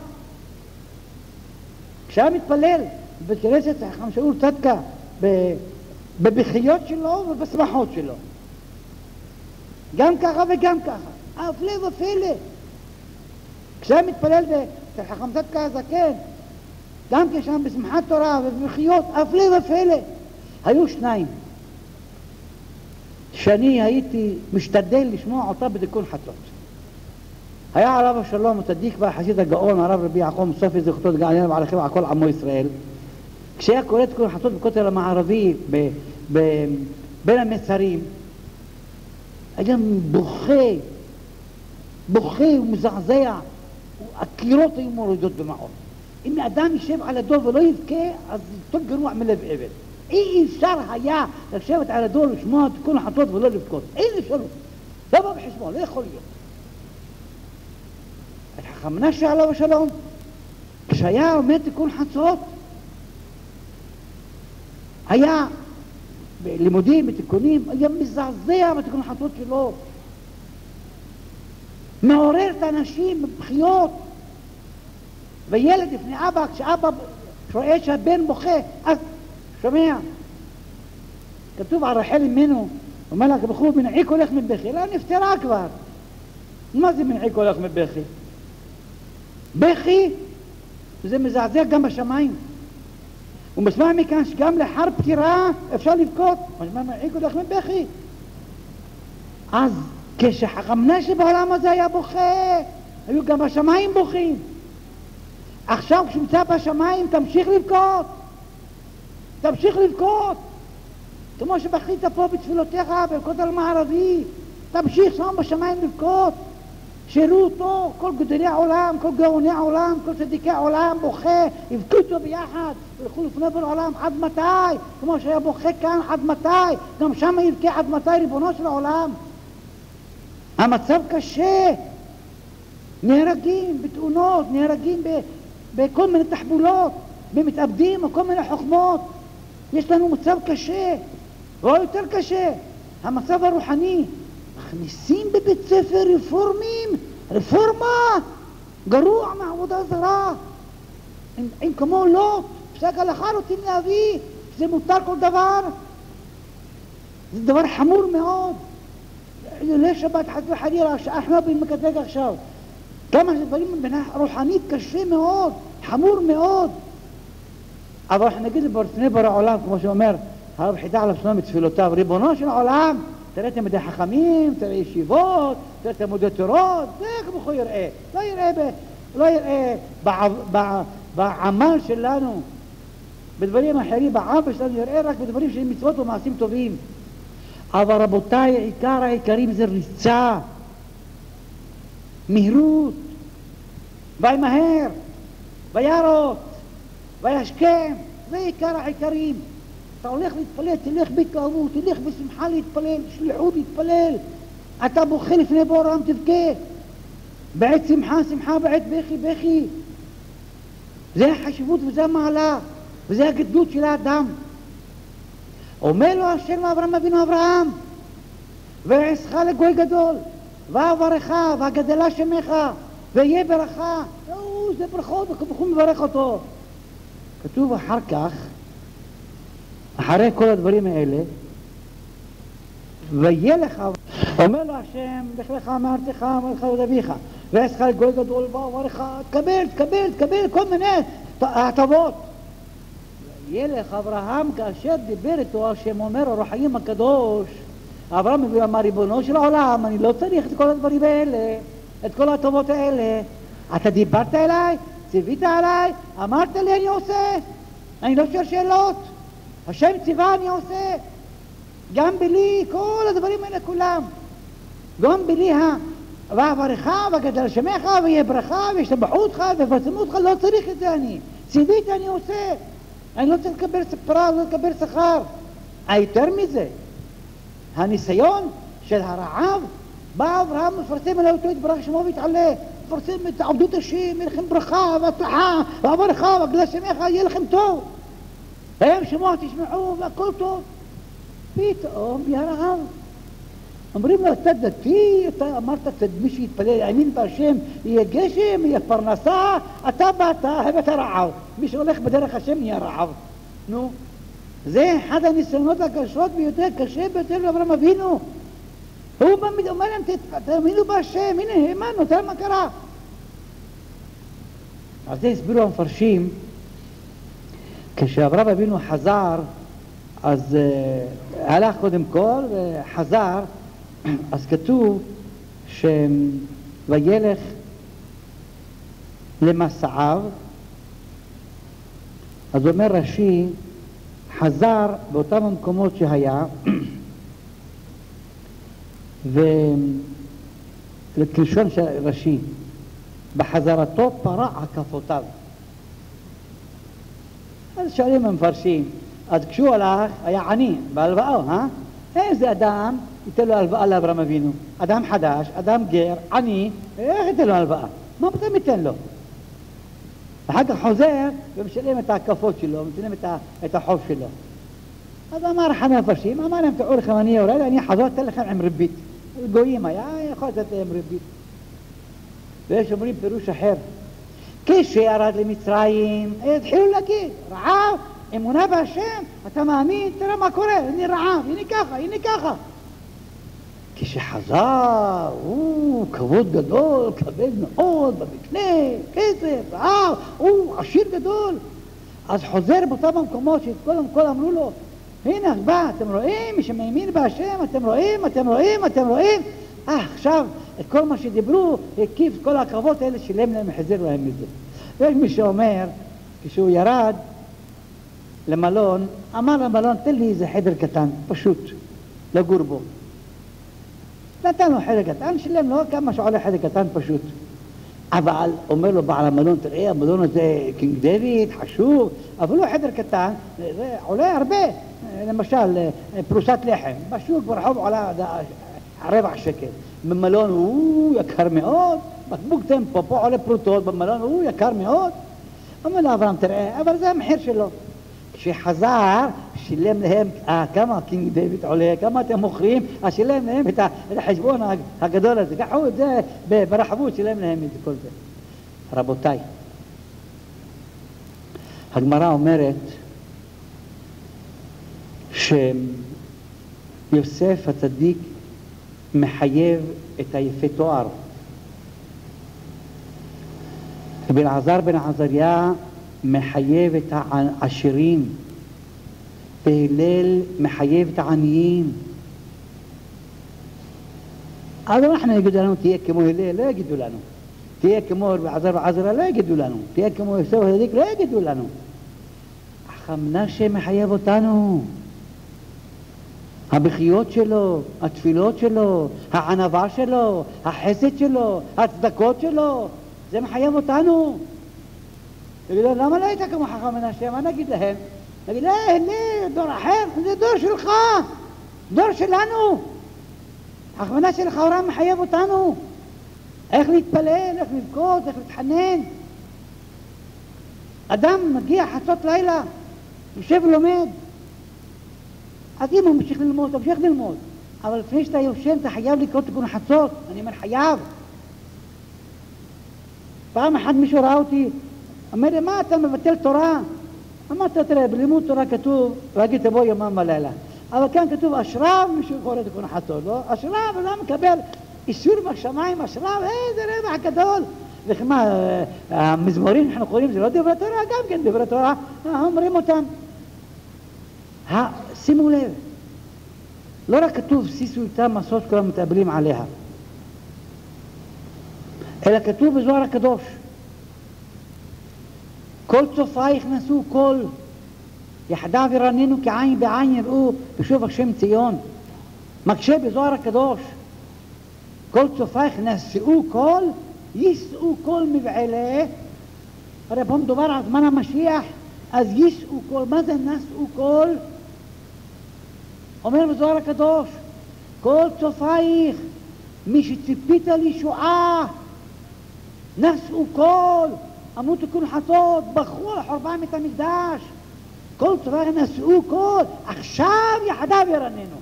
כשהיה מתפלל בבית כנסת חכם שאול צדקה בבכיות שלו ובשמחות שלו, גם ככה וגם ככה, הפלא ופלא. כשהיה מתפלל אצל חכם צדקה הזקן, גם כשם בשמחת תורה ובבכיות, הפלא ופלא. היו שניים שאני הייתי משתדל לשמוע אותה בתיקון חצות. היה הרב השלום הצדיק והחסיד הגאון הרב רבי יעקב מוספי זכותו דגעניין ועליכם ועל כל עמו ישראל, כשהיה קורא תיקון חצות בכותל המערבי בין המצרים, היה בוכה ומזעזע, הקירות היו מורידות במעון. אם אדם יישב על ידו ולא יבכה, אז טוב גרוע מלב אבן. אי אפשר היה לשבת על ידו לשמוע תיקון חצות ולא לבכות. אין אפשרות. לא בא בחשבון, לא יכול להיות. את חכם מנשה עליו השלום, כשהיה עומד תיקון חצות, היה בלימודים, בתיקונים, היה מזעזע בתיקון חצות שלו. מעורר את האנשים בבכיות. וילד לפני אבא, כשאבא רואה שהבן בוכה, אז שומע. כתוב על רחל ממנו, אומר לה, בחור מנעי קולך מבכי. לא, נפטרה כבר. מה זה מנעי קולך מבכי? בכי זה מזעזע גם בשמיים. ומשמע מכאן שגם לאחר פטירה אפשר לבכות. משמע מנעי קולך מבכי. אז כשחכם מנשה בעולם הזה היה בוכה, היו גם בשמיים בוכים. עכשיו כשנמצא בשמיים תמשיך לבכות. תמשיך לבכות. כמו שבכית פה בתפילותיך בכותל המערבי. תמשיך שם בשמיים לבכות. שירו אותו, כל גדולי העולם, כל גאוני העולם, כל צדיקי העולם בוכה, יבכו אותו ביחד, ילכו לפני בעולם עד מתי? כמו שהיה בוכה כאן עד מתי? גם שם יבכה עד מתי ריבונו של העולם? המצב קשה. נהרגים בתאונות, נהרגים בכל מיני תחבולות, במתאבדים או כל מיני חוכמות. יש לנו מצב קשה, לא יותר קשה. המצב הרוחני, מכניסים בבית ספר רפורמים, רפורמה, גרוע מעבודה זרה. הם כמו לוט, פסק הלכה רוצים להביא, זה מותר כל דבר. זה דבר חמור מאוד. ליל שבת חס וחלילה, שאחמד בן מקטג עכשיו. כמה דברים מבחינה רוחנית קשה מאוד, חמור מאוד. אבל אנחנו נגיד לפני בורא עולם, כמו שאומר הרב חידה עליו שלום בתפילותיו, ריבונו של העולם, תראה תלמידי חכמים, תראה ישיבות, תראה תלמודי תורות, זה כמו הוא יראה. לא יראה בעמל שלנו, בדברים אחרים, בעמל שלנו יראה רק בדברים שהם מצוות ומעשים טובים. אבל רבותיי, עיקר העיקרים זה ריצה, מהירות, וימהר, וירוץ, וישכם, זה עיקר העיקרים. אתה הולך להתפלל, תלך בהתלהבות, תלך בשמחה להתפלל, שלחות להתפלל. אתה בוכה לפני בורם, תבכה. בעת שמחה, שמחה, בעת בכי, בכי. זה החשיבות וזה המעלה, וזה הגדלות של האדם. אומר לו השם לאברהם אבינו אברהם, ואעשך לגוי גדול, ואברך, ואגדלה שמך, ויהיה ברכה. זה ברכות, וכבוכו מברך אותו. כתוב אחר כך, אחרי כל הדברים האלה, ויהיה לך, אומר לו השם, לך לך מארצך, מלך ודביך, ואעשך לגוי גדול, ואברך, תקבל כל מיני הטבות. ילך אברהם כאשר דיבר איתו, השם אומר הרוחיים הקדוש, אברהם אמר ריבונו של העולם, אני לא צריך את כל הדברים האלה, את כל הטובות האלה. אתה דיברת אליי, ציווית עליי, אמרת לי אני עושה, אני לא שואל שאלות, השם ציווה אני עושה, גם בלי כל הדברים האלה כולם, גם בלי ואברך וגדל שמך ויהיה ברכה וישתבחו אותך ויפרסמו אותך, לא צריך את זה. אני ציווית אני עושה, אני לא צריך לקבל פרה, לא לקבל שכר. היותר מזה, הניסיון של הרעב, בא אברהם מפרסם אליו אותו יתברך שמו ויתעלה, מפרסם את עבדות השם, יהיה לכם ברכה והצלחה ואברכה וגדל שמך, יהיה לכם טוב, והם שמוע תשמעו והכל טוב. פתאום יהיה רעב. אומרים לו, אתה דתי, אתה אמרת, מי שיתפלל, יאמין בהשם, יהיה גשם, יהיה פרנסה, אתה באת, הבאת רעב. מי שהולך בדרך השם יהיה רעב. נו, זה אחד הניסיונות הקשות ביותר, קשה ביותר לאברהם אבינו. הוא אומר להם, תאמינו בהשם, הנה, האמנו, תראה מה קרה. על זה הסבירו המפרשים, כשאברהם אבינו חזר, אז הלך קודם כל וחזר, אז כתוב וילך למסעיו, אז אומר רש"י, חזר באותם המקומות שהיה, וכלשון רש"י, בחזרתו פרע עקפותיו. אז שואלים המפרשים, אז כשהוא הלך, היה עני, בהלוואה, איזה אדם ייתן לו הלוואה לאברהם אבינו? אדם חדש, אדם גר, עני, איך ייתן לו הלוואה? מה פתאום ייתן לו? אחר כך חוזר ומשלם את ההקפות שלו, משלם את החוב שלו. אז אמר אחד המפרשים, אמר להם, תראו לכם, אני יורד, אני חזור, אתן לכם עם ריבית. גויים היה, יכול לתת להם ריבית. ויש אומרים פירוש אחר. כשירד למצרים, התחילו להגיד, רעב, אמונה בהשם, אתה מאמין, תראה מה קורה, הנה רעב, הנה ככה. כשחזר, כבוד גדול, כבד מאוד, במקנה, כסף, רעב, עשיר גדול. אז חוזר באותם המקומות שכל אמרו לו, הנה בא, אתם רואים, מי שמאמין בהשם, אתם רואים. עכשיו, את כל מה שדיברו, הקיף כל הקרבות האלה, שילם להם, החזיר להם מזה. ויש מי שאומר, כשהוא ירד למלון, אמר למלון, תן לי איזה חדר קטן, פשוט, לגור בו. נתן לו חדר קטן, שילם לו כמה שעולה חדר קטן פשוט. אבל אומר לו בעל המלון, תראה, המלון הזה קינג דיוויד, חשוב, אבל הוא חדר קטן, זה עולה הרבה. למשל, פרוסת לחם, בשוק ברחוב עולה רבע שקל. במלון הוא יקר מאוד, בקבוק טמפו, פה עולה פרוטות, במלון הוא יקר מאוד. אומר לו אברהם, תראה, אבל זה המחיר שלו. כשחזר, שילם להם כמה קינג דיוויד עולה, כמה אתם מוכרים, אז שילם להם את החשבון הגדול הזה. קחו את זה ברחבות, שילם להם את כל זה. רבותיי, הגמרא אומרת שיוסף הצדיק מחייב את היפה תואר. בן עזר בן עזריה מחייב את העשירים, והלל מחייב את העניים. אז אנחנו יגידו לנו, תהיה כמו הלל, לא יגידו לנו. תהיה כמו עזר ועזרה, לא יגידו לנו. תהיה כמו יוסף הצדיק, לא יגידו לנו. אך מנשה מחייב אותנו. הבכיות שלו, התפילות שלו, הענווה שלו, החסד שלו, הצדקות שלו, זה מחייב אותנו. תגידו, למה לא היית כמו חכם מנשה? מה נגיד להם? נגיד, הנה, דור אחר, זה דור שלך, דור שלנו. חכם מנשה לכאורה מחייב אותנו. איך להתפלל, איך לבכות, איך להתחנן. אדם מגיע חצות לילה, יושב ולומד. אז אם הוא ממשיך ללמוד, תמשיך ללמוד. אבל לפני שאתה יושב, אתה חייב לקרוא תיקון חצות. אני אומר, חייב. פעם אחת מישהו ראה אותי, אמר לי, מה אתה מבטל תורה? אמרתי, תראה, בלימוד תורה כתוב, להגיד תבוא יומם ולילה. אבל כאן כתוב, אשריו מישהו קורא תיקון חצות, לא? אשריו, אדם מקבל איסור בשמיים, אשריו, איזה רווח גדול. וכמה, המזמורים שאנחנו קוראים, זה לא דברי תורה, גם כן דברי תורה, אומרים אותם. שימו לב, לא רק כתוב שישו איתם מסות כולם מתאבלים עליה, אלא כתוב בזוהר הקדוש, כל צופייך נשאו קול, יחדיו ירננו כעין בעין יראו בשוב השם ציון. מקשה בזוהר הקדוש, כל צופייך נשאו קול, יישאו קול מבעלה. הרי פה מדובר על זמן המשיח, אז יישאו קול. מה זה נשאו קול? אומר בזוהר הקדוש, כל צופייך, מי שציפית לישועה, נשאו קול, אמרו תיקון חצות, בכו על חורבן בית המקדש. כל צבא נשאו כל, עכשיו יחדיו ירננו.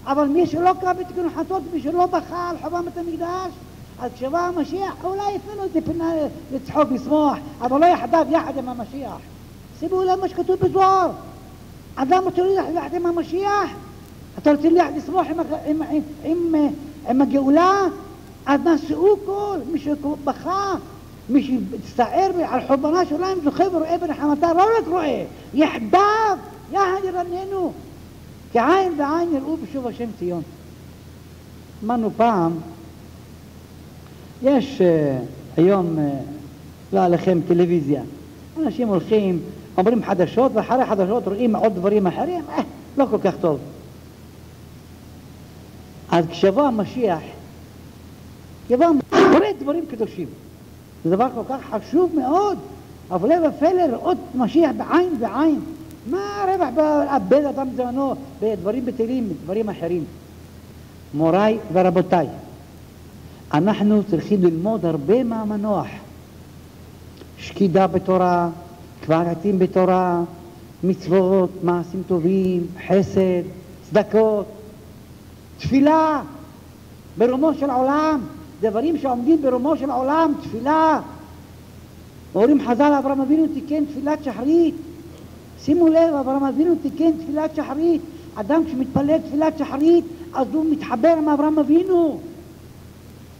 אבל מי שלא קרא בתיקון חצות, מי שלא בכה על חורבן בית המקדש, אז כשבא המשיח אולי יפנו את זה פינה לצחוק לשמוח, אבל לא יחדיו, יחד עם המשיח. שימו לב מה שכתוב בזוהר. אדם רוצה ללכת יחד עם המשיח, אתה רוצה ללכת לשמוח עם הגאולה, אז נשאו כל, מי שבכה, מי שהצטער על חורבנה של עולם זוכה ורואה בנחמתה, לא רק רואה, יחדיו, יחד ירננו, כי עין ועין יראו בשוב השם ציון. אמרנו פעם, יש היום, לא עליכם, טלוויזיה, אנשים הולכים, אומרים חדשות, ואחרי חדשות רואים עוד דברים אחרים, לא כל כך טוב. אז כשבוא המשיח, קורא דברים קדושים. זה דבר כל כך חשוב מאוד, אבל לב הפלא לראות משיח בעין ועין. מה הרווח באבד אדם זמנו בדברים בטלים, בדברים אחרים? מוריי ורבותיי, אנחנו צריכים ללמוד הרבה מהמנוח. שקידה בתורה, קבלתים בתורה, מצוות, מעשים טובים, חסד, צדקות, תפילה ברומו של עולם, דברים שעומדים ברומו של עולם, תפילה. אומרים חז"ל, אברהם אבינו תיקן תפילת שחרית. שימו לב, אברהם אבינו תיקן תפילת שחרית. אדם כשמתפלל תפילת שחרית, אז הוא מתחבר עם אברהם אבינו.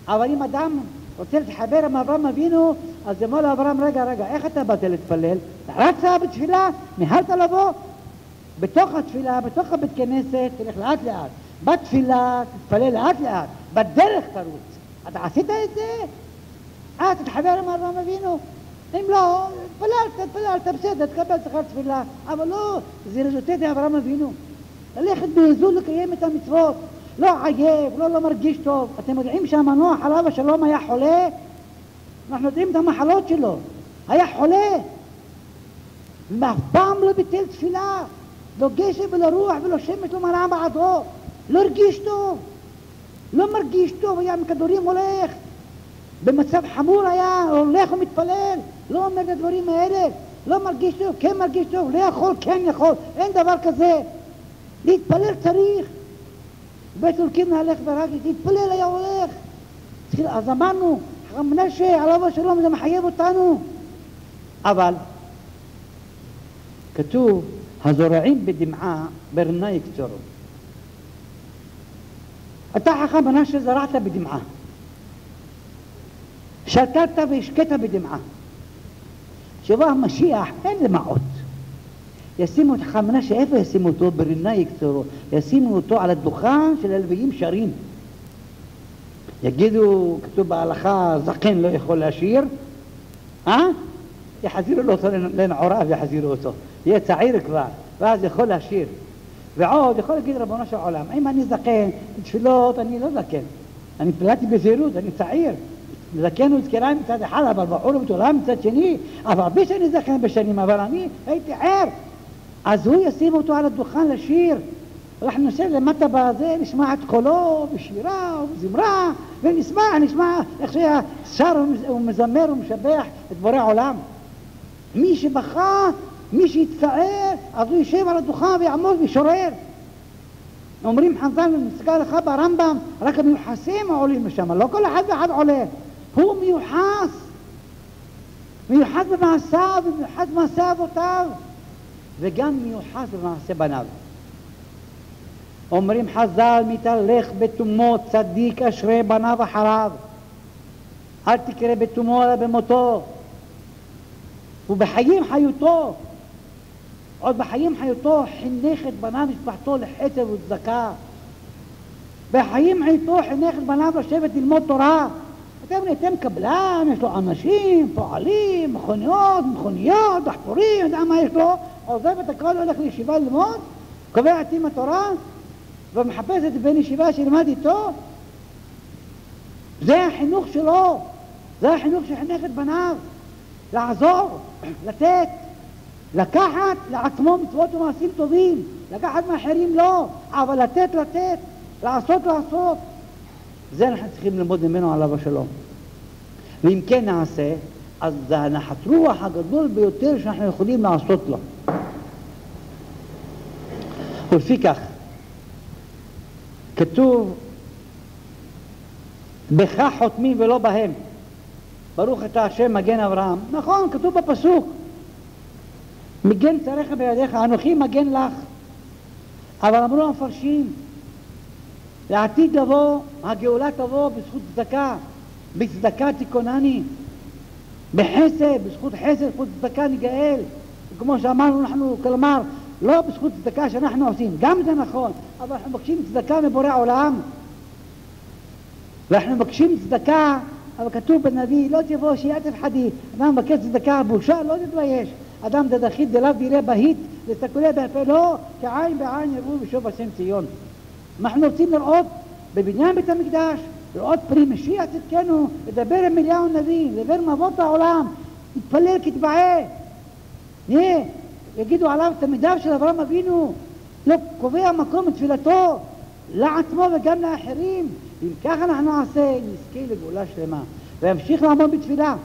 אבל אם אדם רוצה להתחבר עם אברהם אבינו, אז אמר לאברהם, רגע, איך אתה באת להתפלל? רצת בתפילה, ניהלת לבוא. בתוך התפילה, בתוך הבית כנסת, תלך לאט לאט. בתפילה, תתפלל לאט לאט. בדרך תרוץ. אתה עשית את זה? תתחבר עם אברהם אבינו. אם לא, התפללת, בסדר, תקבל שכר תפילה. אבל לא, זה רזולוציה אברהם אבינו. ללכת בהזול לקיים את המצוות. לא עייף, לא מרגיש טוב. אתם יודעים שהמנוח עליו השלום היה חולה? אנחנו יודעים את המחלות שלו. היה חולה. ואף פעם לא ביטל תפילה. לא גשם ולא רוח ולא שמש לא מראה בעדו. לא הרגיש טוב. לא מרגיש טוב, היה עם כדורים הולך. במצב חמור היה, הולך ומתפלל. לא אומר את הדברים האלה. לא מרגיש טוב, כן מרגיש טוב. לא יכול, כן יכול. אין דבר כזה. להתפלל צריך. בית הולכים להלך ורגל, להתפלל היה הולך. אז אמרנו, חכם מנשה, עליו השלום, זה מחייב אותנו. אבל כתוב, הזורעים בדמעה ברנה יקצרו. אתה חכם מנשה זרעת בדמעה. שתת והשקט בדמעה. שבא המשיח, אין למעות. ישימו את חכם מנשה, איפה ישימו אותו? ברנה יקצרו. ישימו אותו על הדוכן של הלוויים שרים. יגידו, כתוב בהלכה, זקן לא יכול לשיר, יחזירו לו אותו לנעוריו, יחזירו אותו. יהיה צעיר כבר, ואז יכול לשיר. ועוד יכול להגיד רבונו של עולם, אם אני זקן, בתפילות אני לא זקן. אני פלטתי בזהירות, אני צעיר. זקן וזקנה מצד אחד, אבל בחור ובתולה מצד שני. אבל בי שאני זקן בשנים, אבל אני הייתי ער. אז הוא ישים אותו על הדוכן לשיר. אנחנו נשב למטה בזה, נשמע את קולו, בשירה ובזמרה, ונשמע איך שהשר הוא מזמר ומשבח את בורא עולם. מי שבכה, מי שיצטער, אז הוא יישב על הדוכן ויעמוד וישורר. אומרים חז"ל ומסגר לך ברמב"ם, רק המיוחסים עולים לשם, לא כל אחד ואחד עולה. הוא מיוחס. מיוחס במעשיו ומיוחס במעשה אבותיו, וגם מיוחס במעשה בניו. אומרים חז"ל, מתהלך בתומו צדיק אשרי בניו אחריו. אל תקרא בתומו אלא במותו. ובחיים חיותו, עוד בחיים חיותו חינך את בניו משפחתו לחסד וצדקה. בחיים חיותו חינך את בניו לשבת ללמוד תורה. אתם קבלן, יש לו אנשים, פועלים, מכוניות, דחפורים, יודע מה יש לו, עוזב את הכל, הולך לישיבה ללמוד, קובע את עם התורה, ומחפש את בן ישיבה שילמד איתו. זה החינוך שלו, זה החינוך שחינך את בניו. לעזור, לתת, לקחת לעצמו מצוות ומעשים טובים, לקחת מאחרים לא, אבל לתת, לעשות. זה אנחנו צריכים ללמוד ממנו עליו השלום. ואם כן נעשה, אז זה הנחת רוח הגדול ביותר שאנחנו יכולים לעשות לו. ולפיכך כתוב בך חותמים ולא בהם. ברוך אתה השם מגן אברהם. נכון, כתוב בפסוק מגן צריך בידיך, אנוכי מגן לך. אבל אמרו המפרשים לעתיד לבוא, הגאולה תבוא בזכות צדקה, בצדקה תיכונני, בחסד, בזכות חסד, בזכות צדקה נגאל. כמו שאמרנו אנחנו, כלומר לא בזכות צדקה שאנחנו עושים, גם זה נכון, אבל אנחנו מבקשים צדקה מבורא עולם, ואנחנו מבקשים צדקה, אבל כתוב בנביא לא תבוא שיהיה תפחדי. אדם מבקש צדקה, בושה לא תתבייש. אדם דדחית דלאו דירה בהית לסתכולי בהפה, לא, כעין בעין יראו ושוב השם ציון. אנחנו רוצים לראות בבניין בית המקדש, לראות פרי משיח צדקנו, לדבר עם אליהו הנביא, לדבר עם אבות העולם, להתפלל כתבעה. נהיה, יגידו עליו תלמידיו של אברהם אבינו, לא קובע מקום לתפילתו, לעצמו וגם לאחרים. אם ככה אנחנו נעשה, נזכה לגאולה שלמה, וימשיך לעמוד בתפילה.